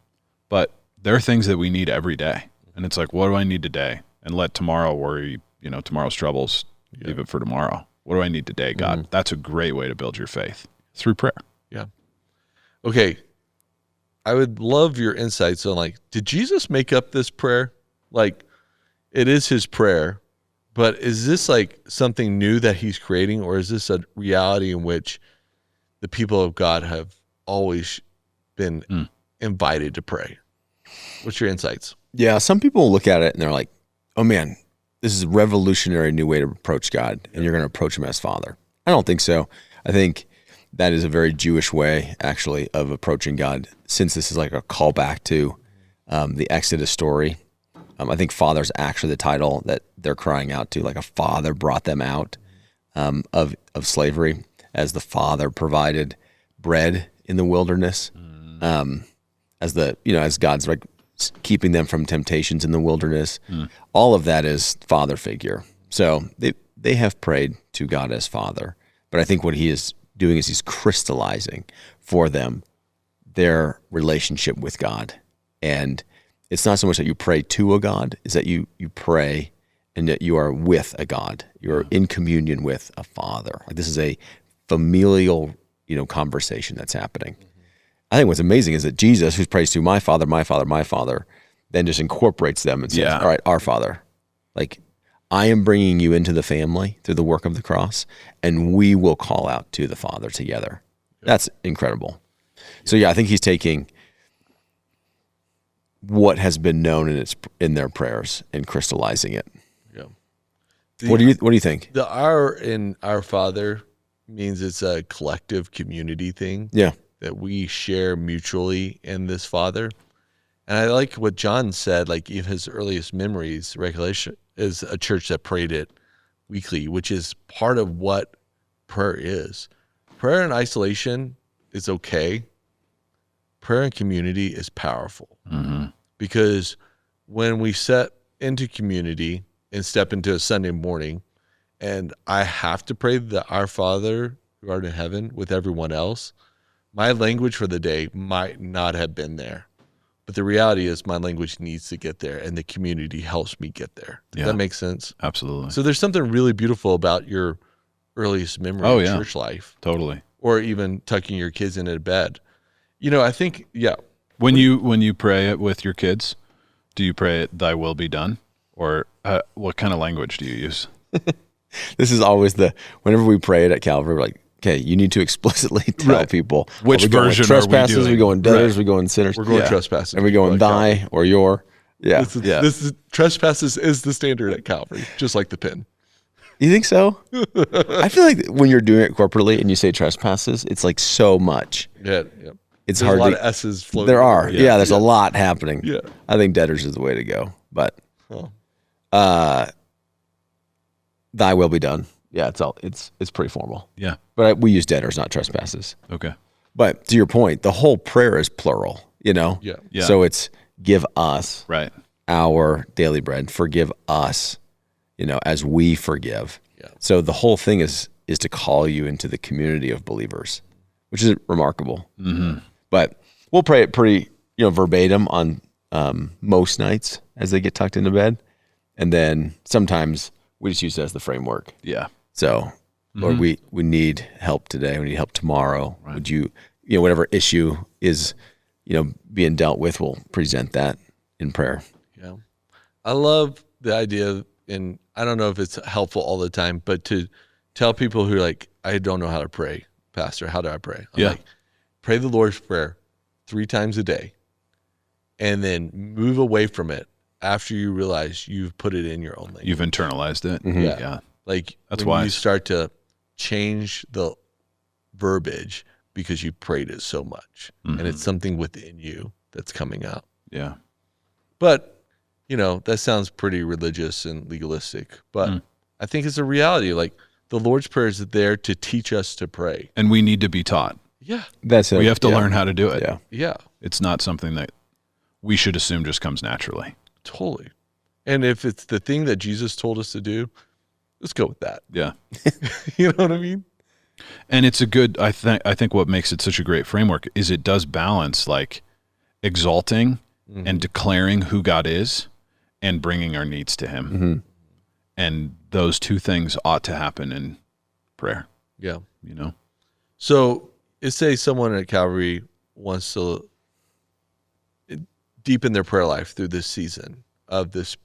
Speaker 3: but there are things that we need every day. And it's like, what do I need today? And let tomorrow worry, you know, tomorrow's troubles, leave it for tomorrow. What do I need today, God? Mm-hmm. That's a great way to build your faith, through prayer.
Speaker 2: Yeah. Okay. I would love your insights on, like, did Jesus make up this prayer? Like, it is his prayer, but is this like something new that he's creating, or is this a reality in which the people of God have always been invited to pray? What's your insights?
Speaker 1: Yeah, some people look at it and they're like, oh man, this is a revolutionary new way to approach God, and you're going to approach him as Father. I don't think so. I think that is a very Jewish way, actually, of approaching God, since this is like a callback to the Exodus story. I think Father's actually the title that they're crying out to, like a father brought them out of slavery, as the Father provided bread in the wilderness, as God's like keeping them from temptations in the wilderness. All of that is Father figure. So they have prayed to God as Father, but I think what he is doing is he's crystallizing for them their relationship with God. And it's not so much that you pray to a God, it's that you pray and that you are with a God. You're in communion with a Father. Like, this is a familial, conversation that's happening. I think what's amazing is that Jesus, who prays to my Father, my Father, my Father, then just incorporates them and says, all right, our Father. Like, I am bringing you into the family through the work of the cross, and we will call out to the Father together. That's incredible. So I think he's taking what has been known in their prayers and crystallizing it. Yeah. What do you think?
Speaker 2: The "our" in "our Father" means it's a collective community thing.
Speaker 1: Yeah.
Speaker 2: That we share mutually in this Father. And I like what John said, like, in his earliest memories, recollection, is a church that prayed it weekly, which is part of what prayer is. Prayer in isolation is okay. Prayer in community is powerful. Mm-hmm. Because when we set into community and step into a Sunday morning, and I have to pray the Our Father who art in heaven with everyone else, my language for the day might not have been there. But the reality is my language needs to get there, and the community helps me get there. Does that make sense?
Speaker 3: Absolutely.
Speaker 2: So there's something really beautiful about your earliest memory of church life.
Speaker 3: Totally.
Speaker 2: Or even tucking your kids into bed. I think,
Speaker 3: When you pray it with your kids, do you pray it, thy will be done? Or what kind of language do you use?
Speaker 1: This is always whenever we pray it at Calvary, we're like, okay, you need to explicitly tell people
Speaker 3: which version
Speaker 1: trespasses,
Speaker 3: are we doing?
Speaker 1: We going debtors, we going sinners.
Speaker 2: We're going trespasses.
Speaker 1: And we going thy or your. Yeah.
Speaker 2: This is trespasses is the standard at Calvary, just like the pin.
Speaker 1: You think so? I feel like when you're doing it corporately and you say trespasses, it's like so much.
Speaker 2: Yeah.
Speaker 1: it's
Speaker 2: There's
Speaker 1: hardly
Speaker 2: a lot of S's floating.
Speaker 1: there are.
Speaker 2: around.
Speaker 1: Yeah, there's a lot happening.
Speaker 2: Yeah.
Speaker 1: I think debtors is the way to go. But thy will be done. Yeah, it's pretty formal.
Speaker 3: Yeah.
Speaker 1: But we use debtors, not trespasses.
Speaker 3: Okay.
Speaker 1: But to your point, the whole prayer is plural, you know?
Speaker 2: Yeah.
Speaker 3: Yeah.
Speaker 1: So it's give us
Speaker 3: Right.
Speaker 1: our daily bread, forgive us, you know, as we forgive.
Speaker 2: Yeah.
Speaker 1: So the whole thing is to call you into the community of believers, which is remarkable.
Speaker 3: Mm-hmm.
Speaker 1: But we'll pray it pretty, verbatim on most nights as they get tucked into bed. And then sometimes we just use it as the framework.
Speaker 3: Yeah.
Speaker 1: So, Lord, we need help today. We need help tomorrow.
Speaker 3: Right.
Speaker 1: Would you, whatever issue is, being dealt with, we'll present that in prayer.
Speaker 2: Yeah. I love the idea, and I don't know if it's helpful all the time, but to tell people who are like, I don't know how to pray, Pastor, how do I pray? I'm like, pray the Lord's Prayer 3 times a day, and then move away from it after you realize you've put it in your own language.
Speaker 3: You've internalized it.
Speaker 1: Mm-hmm.
Speaker 3: Yeah.
Speaker 2: Like
Speaker 3: That's
Speaker 2: when you
Speaker 3: wise.
Speaker 2: start to change the verbiage because you prayed it so much, and it's something within you that's coming out.
Speaker 3: Yeah.
Speaker 2: But, that sounds pretty religious and legalistic, but I think it's a reality. Like the Lord's Prayer is there to teach us to pray.
Speaker 3: And we need to be taught.
Speaker 2: Yeah.
Speaker 1: That's it.
Speaker 3: We have to learn how to do it.
Speaker 1: Yeah.
Speaker 2: Yeah,
Speaker 3: It's not something that we should assume just comes naturally.
Speaker 2: totally. And if it's the thing that Jesus told us to do, let's go with that.
Speaker 3: Yeah.
Speaker 2: You know what I mean?
Speaker 3: And it's a good, I think what makes it such a great framework is it does balance like exalting and declaring who God is and bringing our needs to him.
Speaker 1: Mm-hmm.
Speaker 3: And those two things ought to happen in prayer,
Speaker 2: Yeah. So let's say someone at Calvary wants to deepen their prayer life through this season of this.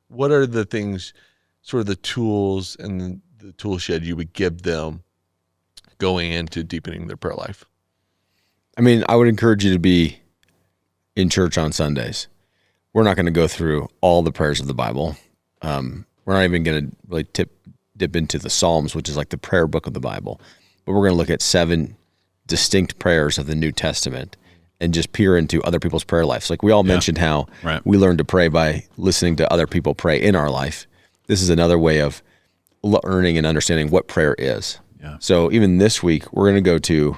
Speaker 2: What are the things, sort of the tools and the tool shed you would give them going into deepening their prayer life?
Speaker 1: I mean, I would encourage you to be in church on Sundays. We're not going to go through all the prayers of the Bible. We're not even going to really dip into the Psalms, which is like the prayer book of the Bible. But we're going to look at 7 distinct prayers of the New Testament and just peer into other people's prayer lives. Like we all mentioned how we learn to pray by listening to other people pray in our life. This is another way of learning and understanding what prayer is.
Speaker 3: Yeah.
Speaker 1: So even this week, we're going to go to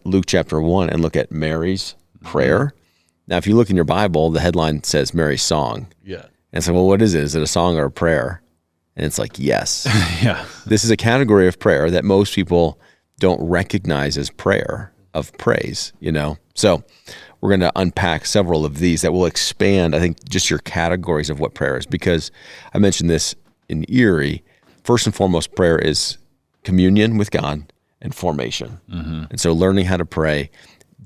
Speaker 1: Luke chapter 1 and look at Mary's prayer. Now, if you look in your Bible, the headline says Mary's song.
Speaker 2: Yeah.
Speaker 1: And so, well, what is it? Is it a song or a prayer? And it's like, yes.
Speaker 3: Yeah.
Speaker 1: This is a category of prayer that most people don't recognize as prayer of praise, So we're going to unpack several of these that will expand, I think, just your categories of what prayer is. Because I mentioned this in Erie. First and foremost, prayer is communion with God and formation. Mm-hmm. And so learning how to pray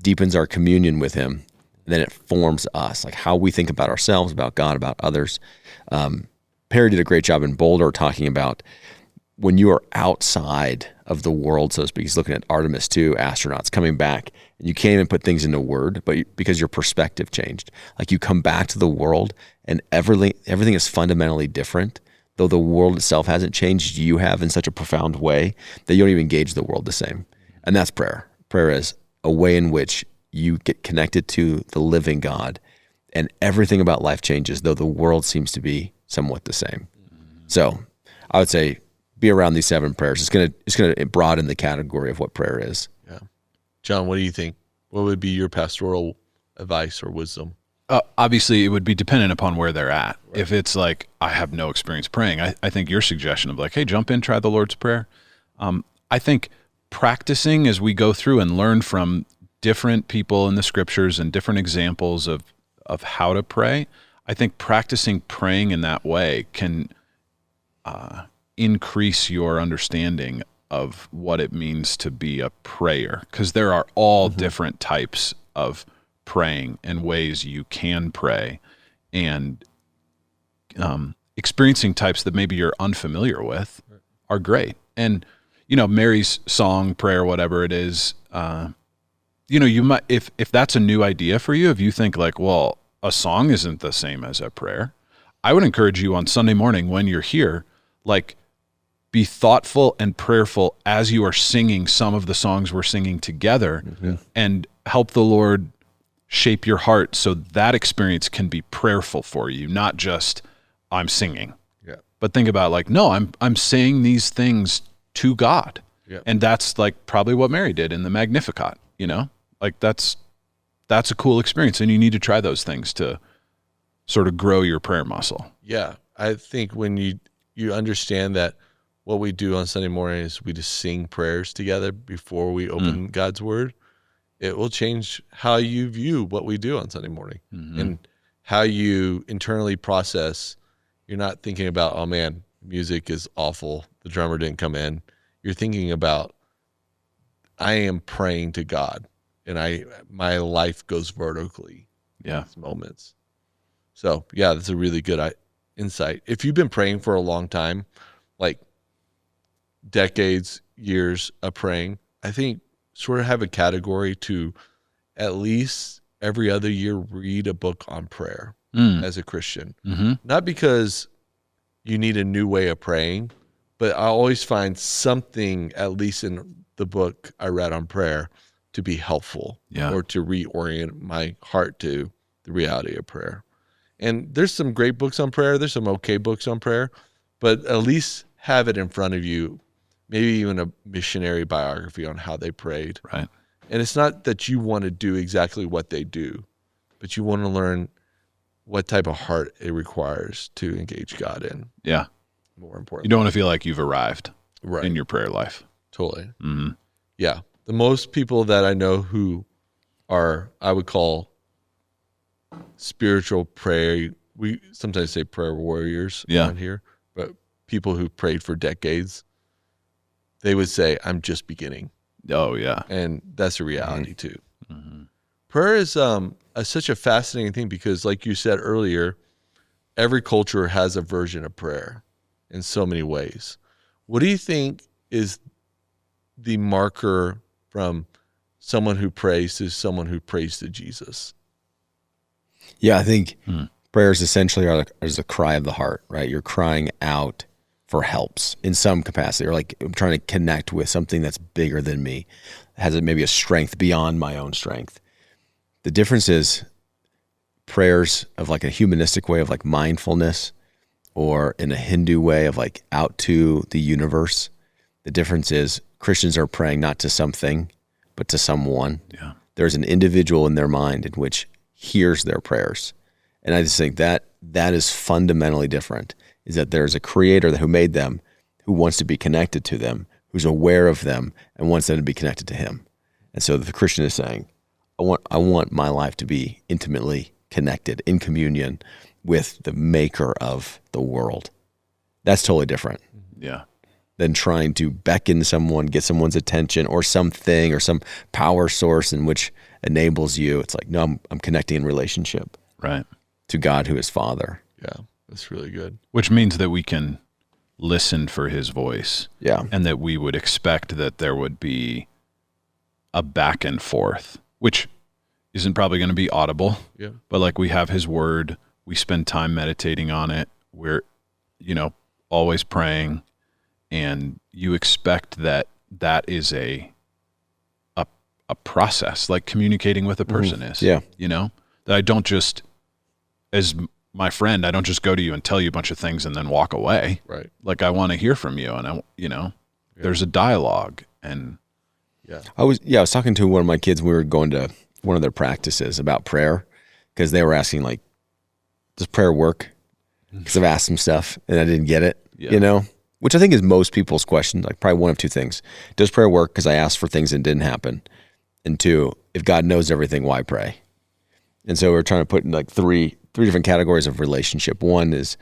Speaker 1: deepens our communion with him. And then it forms us, like how we think about ourselves, about God, about others. Perry did a great job in Boulder talking about when you are outside of the world, so to speak. He's looking at Artemis 2 astronauts coming back, and you can't even put things into word, but because your perspective changed. Like you come back to the world, and everything is fundamentally different. Though the world itself hasn't changed, you have in such a profound way that you don't even engage the world the same. And that's prayer. Prayer is a way in which you get connected to the living God, and everything about life changes, though the world seems to be somewhat the same. So I would say be around these 7 prayers. It's gonna broaden the category of what prayer is.
Speaker 2: Yeah. John, what do you think? What would be your pastoral advice or wisdom?
Speaker 3: Obviously, it would be dependent upon where they're at. Right. If it's like, I have no experience praying, I think your suggestion of like, hey, jump in, try the Lord's Prayer. I think practicing as we go through and learn from different people in the scriptures and different examples of how to pray, I think practicing praying in that way can increase your understanding of what it means to be a prayer, because there are all different types of praying and ways you can pray, and experiencing types that maybe you're unfamiliar with are great. And Mary's song, prayer, whatever it is, you might, if that's a new idea for you, if you think like, well, a song isn't the same as a prayer, I would encourage you on Sunday morning when you're here, like, be thoughtful and prayerful as you are singing some of the songs we're singing together, and help the Lord shape your heart so that experience can be prayerful for you, not just I'm singing.
Speaker 2: Yeah.
Speaker 3: But think about like, no, I'm saying these things to God.
Speaker 2: Yeah.
Speaker 3: And that's like probably what Mary did in the Magnificat, Like that's a cool experience, and you need to try those things to sort of grow your prayer muscle.
Speaker 2: Yeah. I think when you understand that what we do on Sunday morning is we just sing prayers together before we open God's word, it will change how you view what we do on Sunday morning and how you internally process. You're not thinking about, oh man, music is awful, the drummer didn't come in. You're thinking about, I am praying to God, and my life goes vertically.
Speaker 3: Yeah.
Speaker 2: In these moments. So yeah, that's a really good insight. If you've been praying for a long time, like decades, years of praying, I think sort of have a category to at least every other year read a book on prayer as a Christian. Not because you need a new way of praying, but I always find something, at least in the book I read on prayer, to be helpful or to reorient my heart to the reality of prayer. And there's some great books on prayer. There's some okay books on prayer, but at least have it in front of you, maybe even a missionary biography on how they prayed.
Speaker 3: Right.
Speaker 2: And it's not that you want to do exactly what they do, but you want to learn what type of heart it requires to engage God in.
Speaker 3: Yeah.
Speaker 2: More important.
Speaker 3: You don't want to feel like you've arrived
Speaker 2: Right.
Speaker 3: in your prayer life.
Speaker 2: Totally. Yeah. The most people that I know who are, I would call spiritual prayer, we sometimes say prayer warriors around here, but people who prayed for decades, they would say, I'm just beginning.
Speaker 3: Oh, yeah.
Speaker 2: And that's a reality too. Prayer is such a fascinating thing because, like you said earlier, every culture has a version of prayer in so many ways. What do you think is the marker from someone who prays to someone who prays to Jesus?
Speaker 1: Yeah, I think prayers essentially is a cry of the heart, right? You're crying out for helps in some capacity, or like I'm trying to connect with something that's bigger than me, has maybe a strength beyond my own strength. The difference is prayers of like a humanistic way of like mindfulness, or in a Hindu way of like out to the universe. The difference is Christians are praying not to something, but to someone.
Speaker 3: Yeah.
Speaker 1: There's an individual in their mind in which hears their prayers. And I just think that is fundamentally different, is that there's a creator who made them, who wants to be connected to them, who's aware of them and wants them to be connected to him. And so the Christian is saying, I want my life to be intimately connected in communion with the maker of the world. That's totally different.
Speaker 3: Yeah.
Speaker 1: Than trying to beckon someone, get someone's attention, or something, or some power source in which enables you. It's like, no, I'm connecting in relationship
Speaker 3: Right.
Speaker 1: to God who is Father.
Speaker 2: Yeah, that's really good.
Speaker 3: Which means that we can listen for his voice.
Speaker 1: Yeah.
Speaker 3: And that we would expect that there would be a back and forth, which isn't probably going to be audible.
Speaker 2: Yeah.
Speaker 3: But like, we have his word, we spend time meditating on it. We're, always praying, and you expect that is a process, like communicating with a person is.
Speaker 1: Yeah.
Speaker 3: That I don't just, as my friend, I don't just go to you and tell you a bunch of things and then walk away.
Speaker 2: Right.
Speaker 3: Like, I want to hear from you, and there's a dialogue. And
Speaker 1: I was talking to one of my kids. We were going to one of their practices about prayer, because they were asking, like, does prayer work? Because I've asked them stuff and I didn't get it, which I think is most people's question. Like, probably one of two things: does prayer work because I asked for things and didn't happen? And two, if God knows everything, why pray? And so we're trying to put in like three different categories of relationship. One is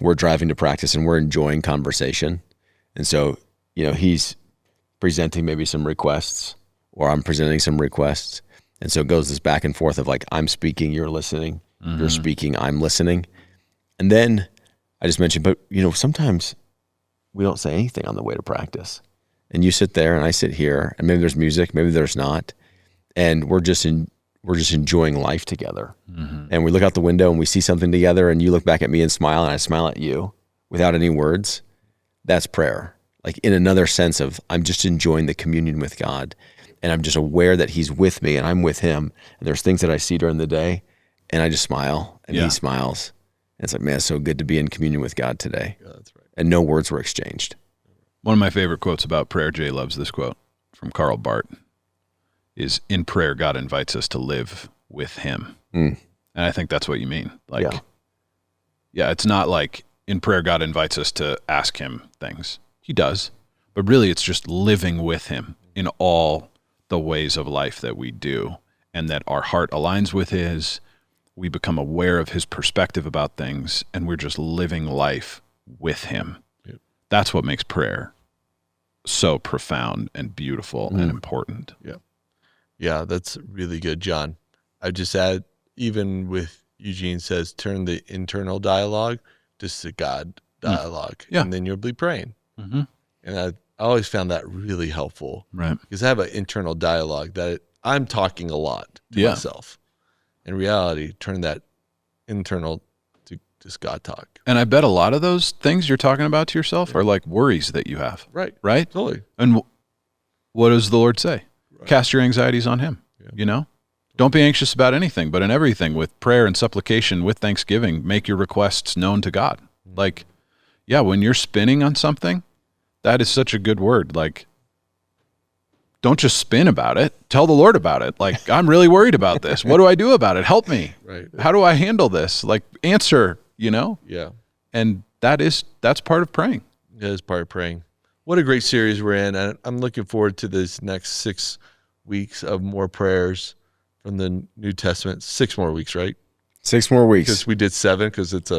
Speaker 1: we're driving to practice and we're enjoying conversation. And so, he's presenting maybe some requests, or I'm presenting some requests. And so it goes this back and forth of like, I'm speaking, you're listening, you're speaking, I'm listening. And then I just mentioned, but sometimes we don't say anything on the way to practice. And you sit there and I sit here, and maybe there's music, maybe there's not. And we're just enjoying life together. And we look out the window and we see something together, and you look back at me and smile, and I smile at you without any words. That's prayer. Like, in another sense of, I'm just enjoying the communion with God. and I'm just aware that he's with me and I'm with him. And there's things that I see during the day, and I just smile, and he smiles. And it's like, man, it's so good to be in communion with God today.
Speaker 2: Yeah, that's right.
Speaker 1: And no words were exchanged.
Speaker 3: One of my favorite quotes about prayer, Jay loves this quote from Karl Barth, is in prayer, God invites us to live with him. And I think that's what you mean. Like, yeah, it's not like in prayer, God invites us to ask him things. He does. But really, it's just living with him in all the ways of life that we do, and that our heart aligns with his. We become aware of his perspective about things, and we're just living life with him.
Speaker 2: Yep.
Speaker 3: That's what makes prayer so profound and beautiful and important.
Speaker 2: Yeah, that's really good, John. I just add, even with Eugene says, turn the internal dialogue just to God dialogue, and then you'll be praying. And I always found that really helpful,
Speaker 3: Right.
Speaker 2: because I have an internal dialogue that I'm talking a lot to myself. In reality, turn that internal to just God talk.
Speaker 3: And I bet a lot of those things you're talking about to yourself are like worries that you have.
Speaker 2: Right.
Speaker 3: Right?
Speaker 2: Totally.
Speaker 3: And what does the Lord say? Right. Cast your anxieties on him, you know? Don't be anxious about anything, but in everything with prayer and supplication, with thanksgiving, make your requests known to God. Like, yeah, when you're spinning on something, that is such a good word. Like, don't just spin about it. Tell the Lord about it. Like, I'm really worried about this. What do I do about it? Help me.
Speaker 2: Right.
Speaker 3: How do I handle this? Like, answer, you know?
Speaker 2: Yeah.
Speaker 3: And that's part of praying.
Speaker 2: It is part of praying. What a great series we're in. And I'm looking forward to this next 6 weeks of more prayers from the New Testament. 6 more weeks, right?
Speaker 1: 6 more weeks.
Speaker 2: Because we did 7, because it's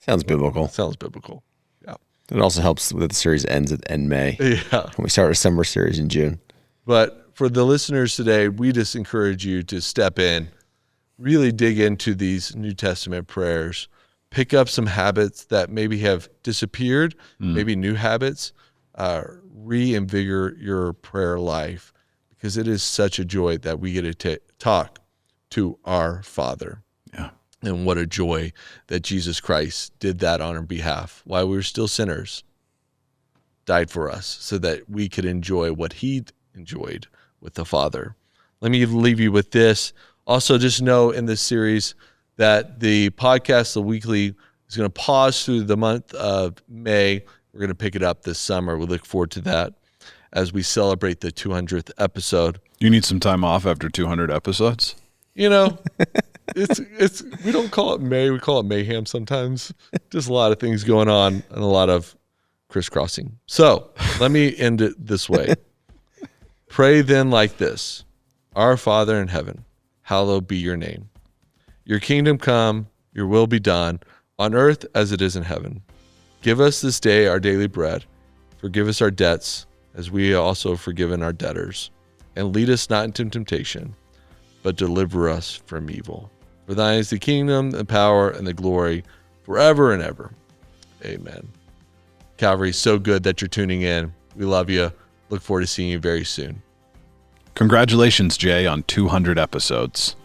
Speaker 1: Sounds biblical.
Speaker 2: Sounds biblical. Yeah.
Speaker 1: It also helps that the series ends at end May.
Speaker 2: Yeah.
Speaker 1: We start a summer series in June.
Speaker 2: But for the listeners today, we just encourage you to step in, really dig into these New Testament prayers, pick up some habits that maybe have disappeared, maybe new habits, reinvigorate your prayer life, because it is such a joy that we get to talk to our Father.
Speaker 3: Yeah.
Speaker 2: And what a joy that Jesus Christ did that on our behalf while we were still sinners, died for us so that we could enjoy what he enjoyed with the Father. Let me leave you with this. Also, just know in this series that the podcast, the weekly, is going to pause through the month of May. We're going to pick it up this summer. We look forward to that as we celebrate the 200th episode.
Speaker 3: You need some time off after 200 episodes?
Speaker 2: You know, it's we don't call it May, we call it mayhem sometimes. Just a lot of things going on and a lot of crisscrossing. So let me end it this way. Pray then like this: Our Father in heaven, hallowed be your name. Your kingdom come, your will be done, on earth as it is in heaven. Give us this day our daily bread. Forgive us our debts, as we also have forgiven our debtors. And lead us not into temptation, but deliver us from evil. For thine is the kingdom, the power, and the glory, forever and ever. Amen. Calvary, so good that you're tuning in. We love you. Look forward to seeing you very soon.
Speaker 3: Congratulations, Jay, on 200 episodes.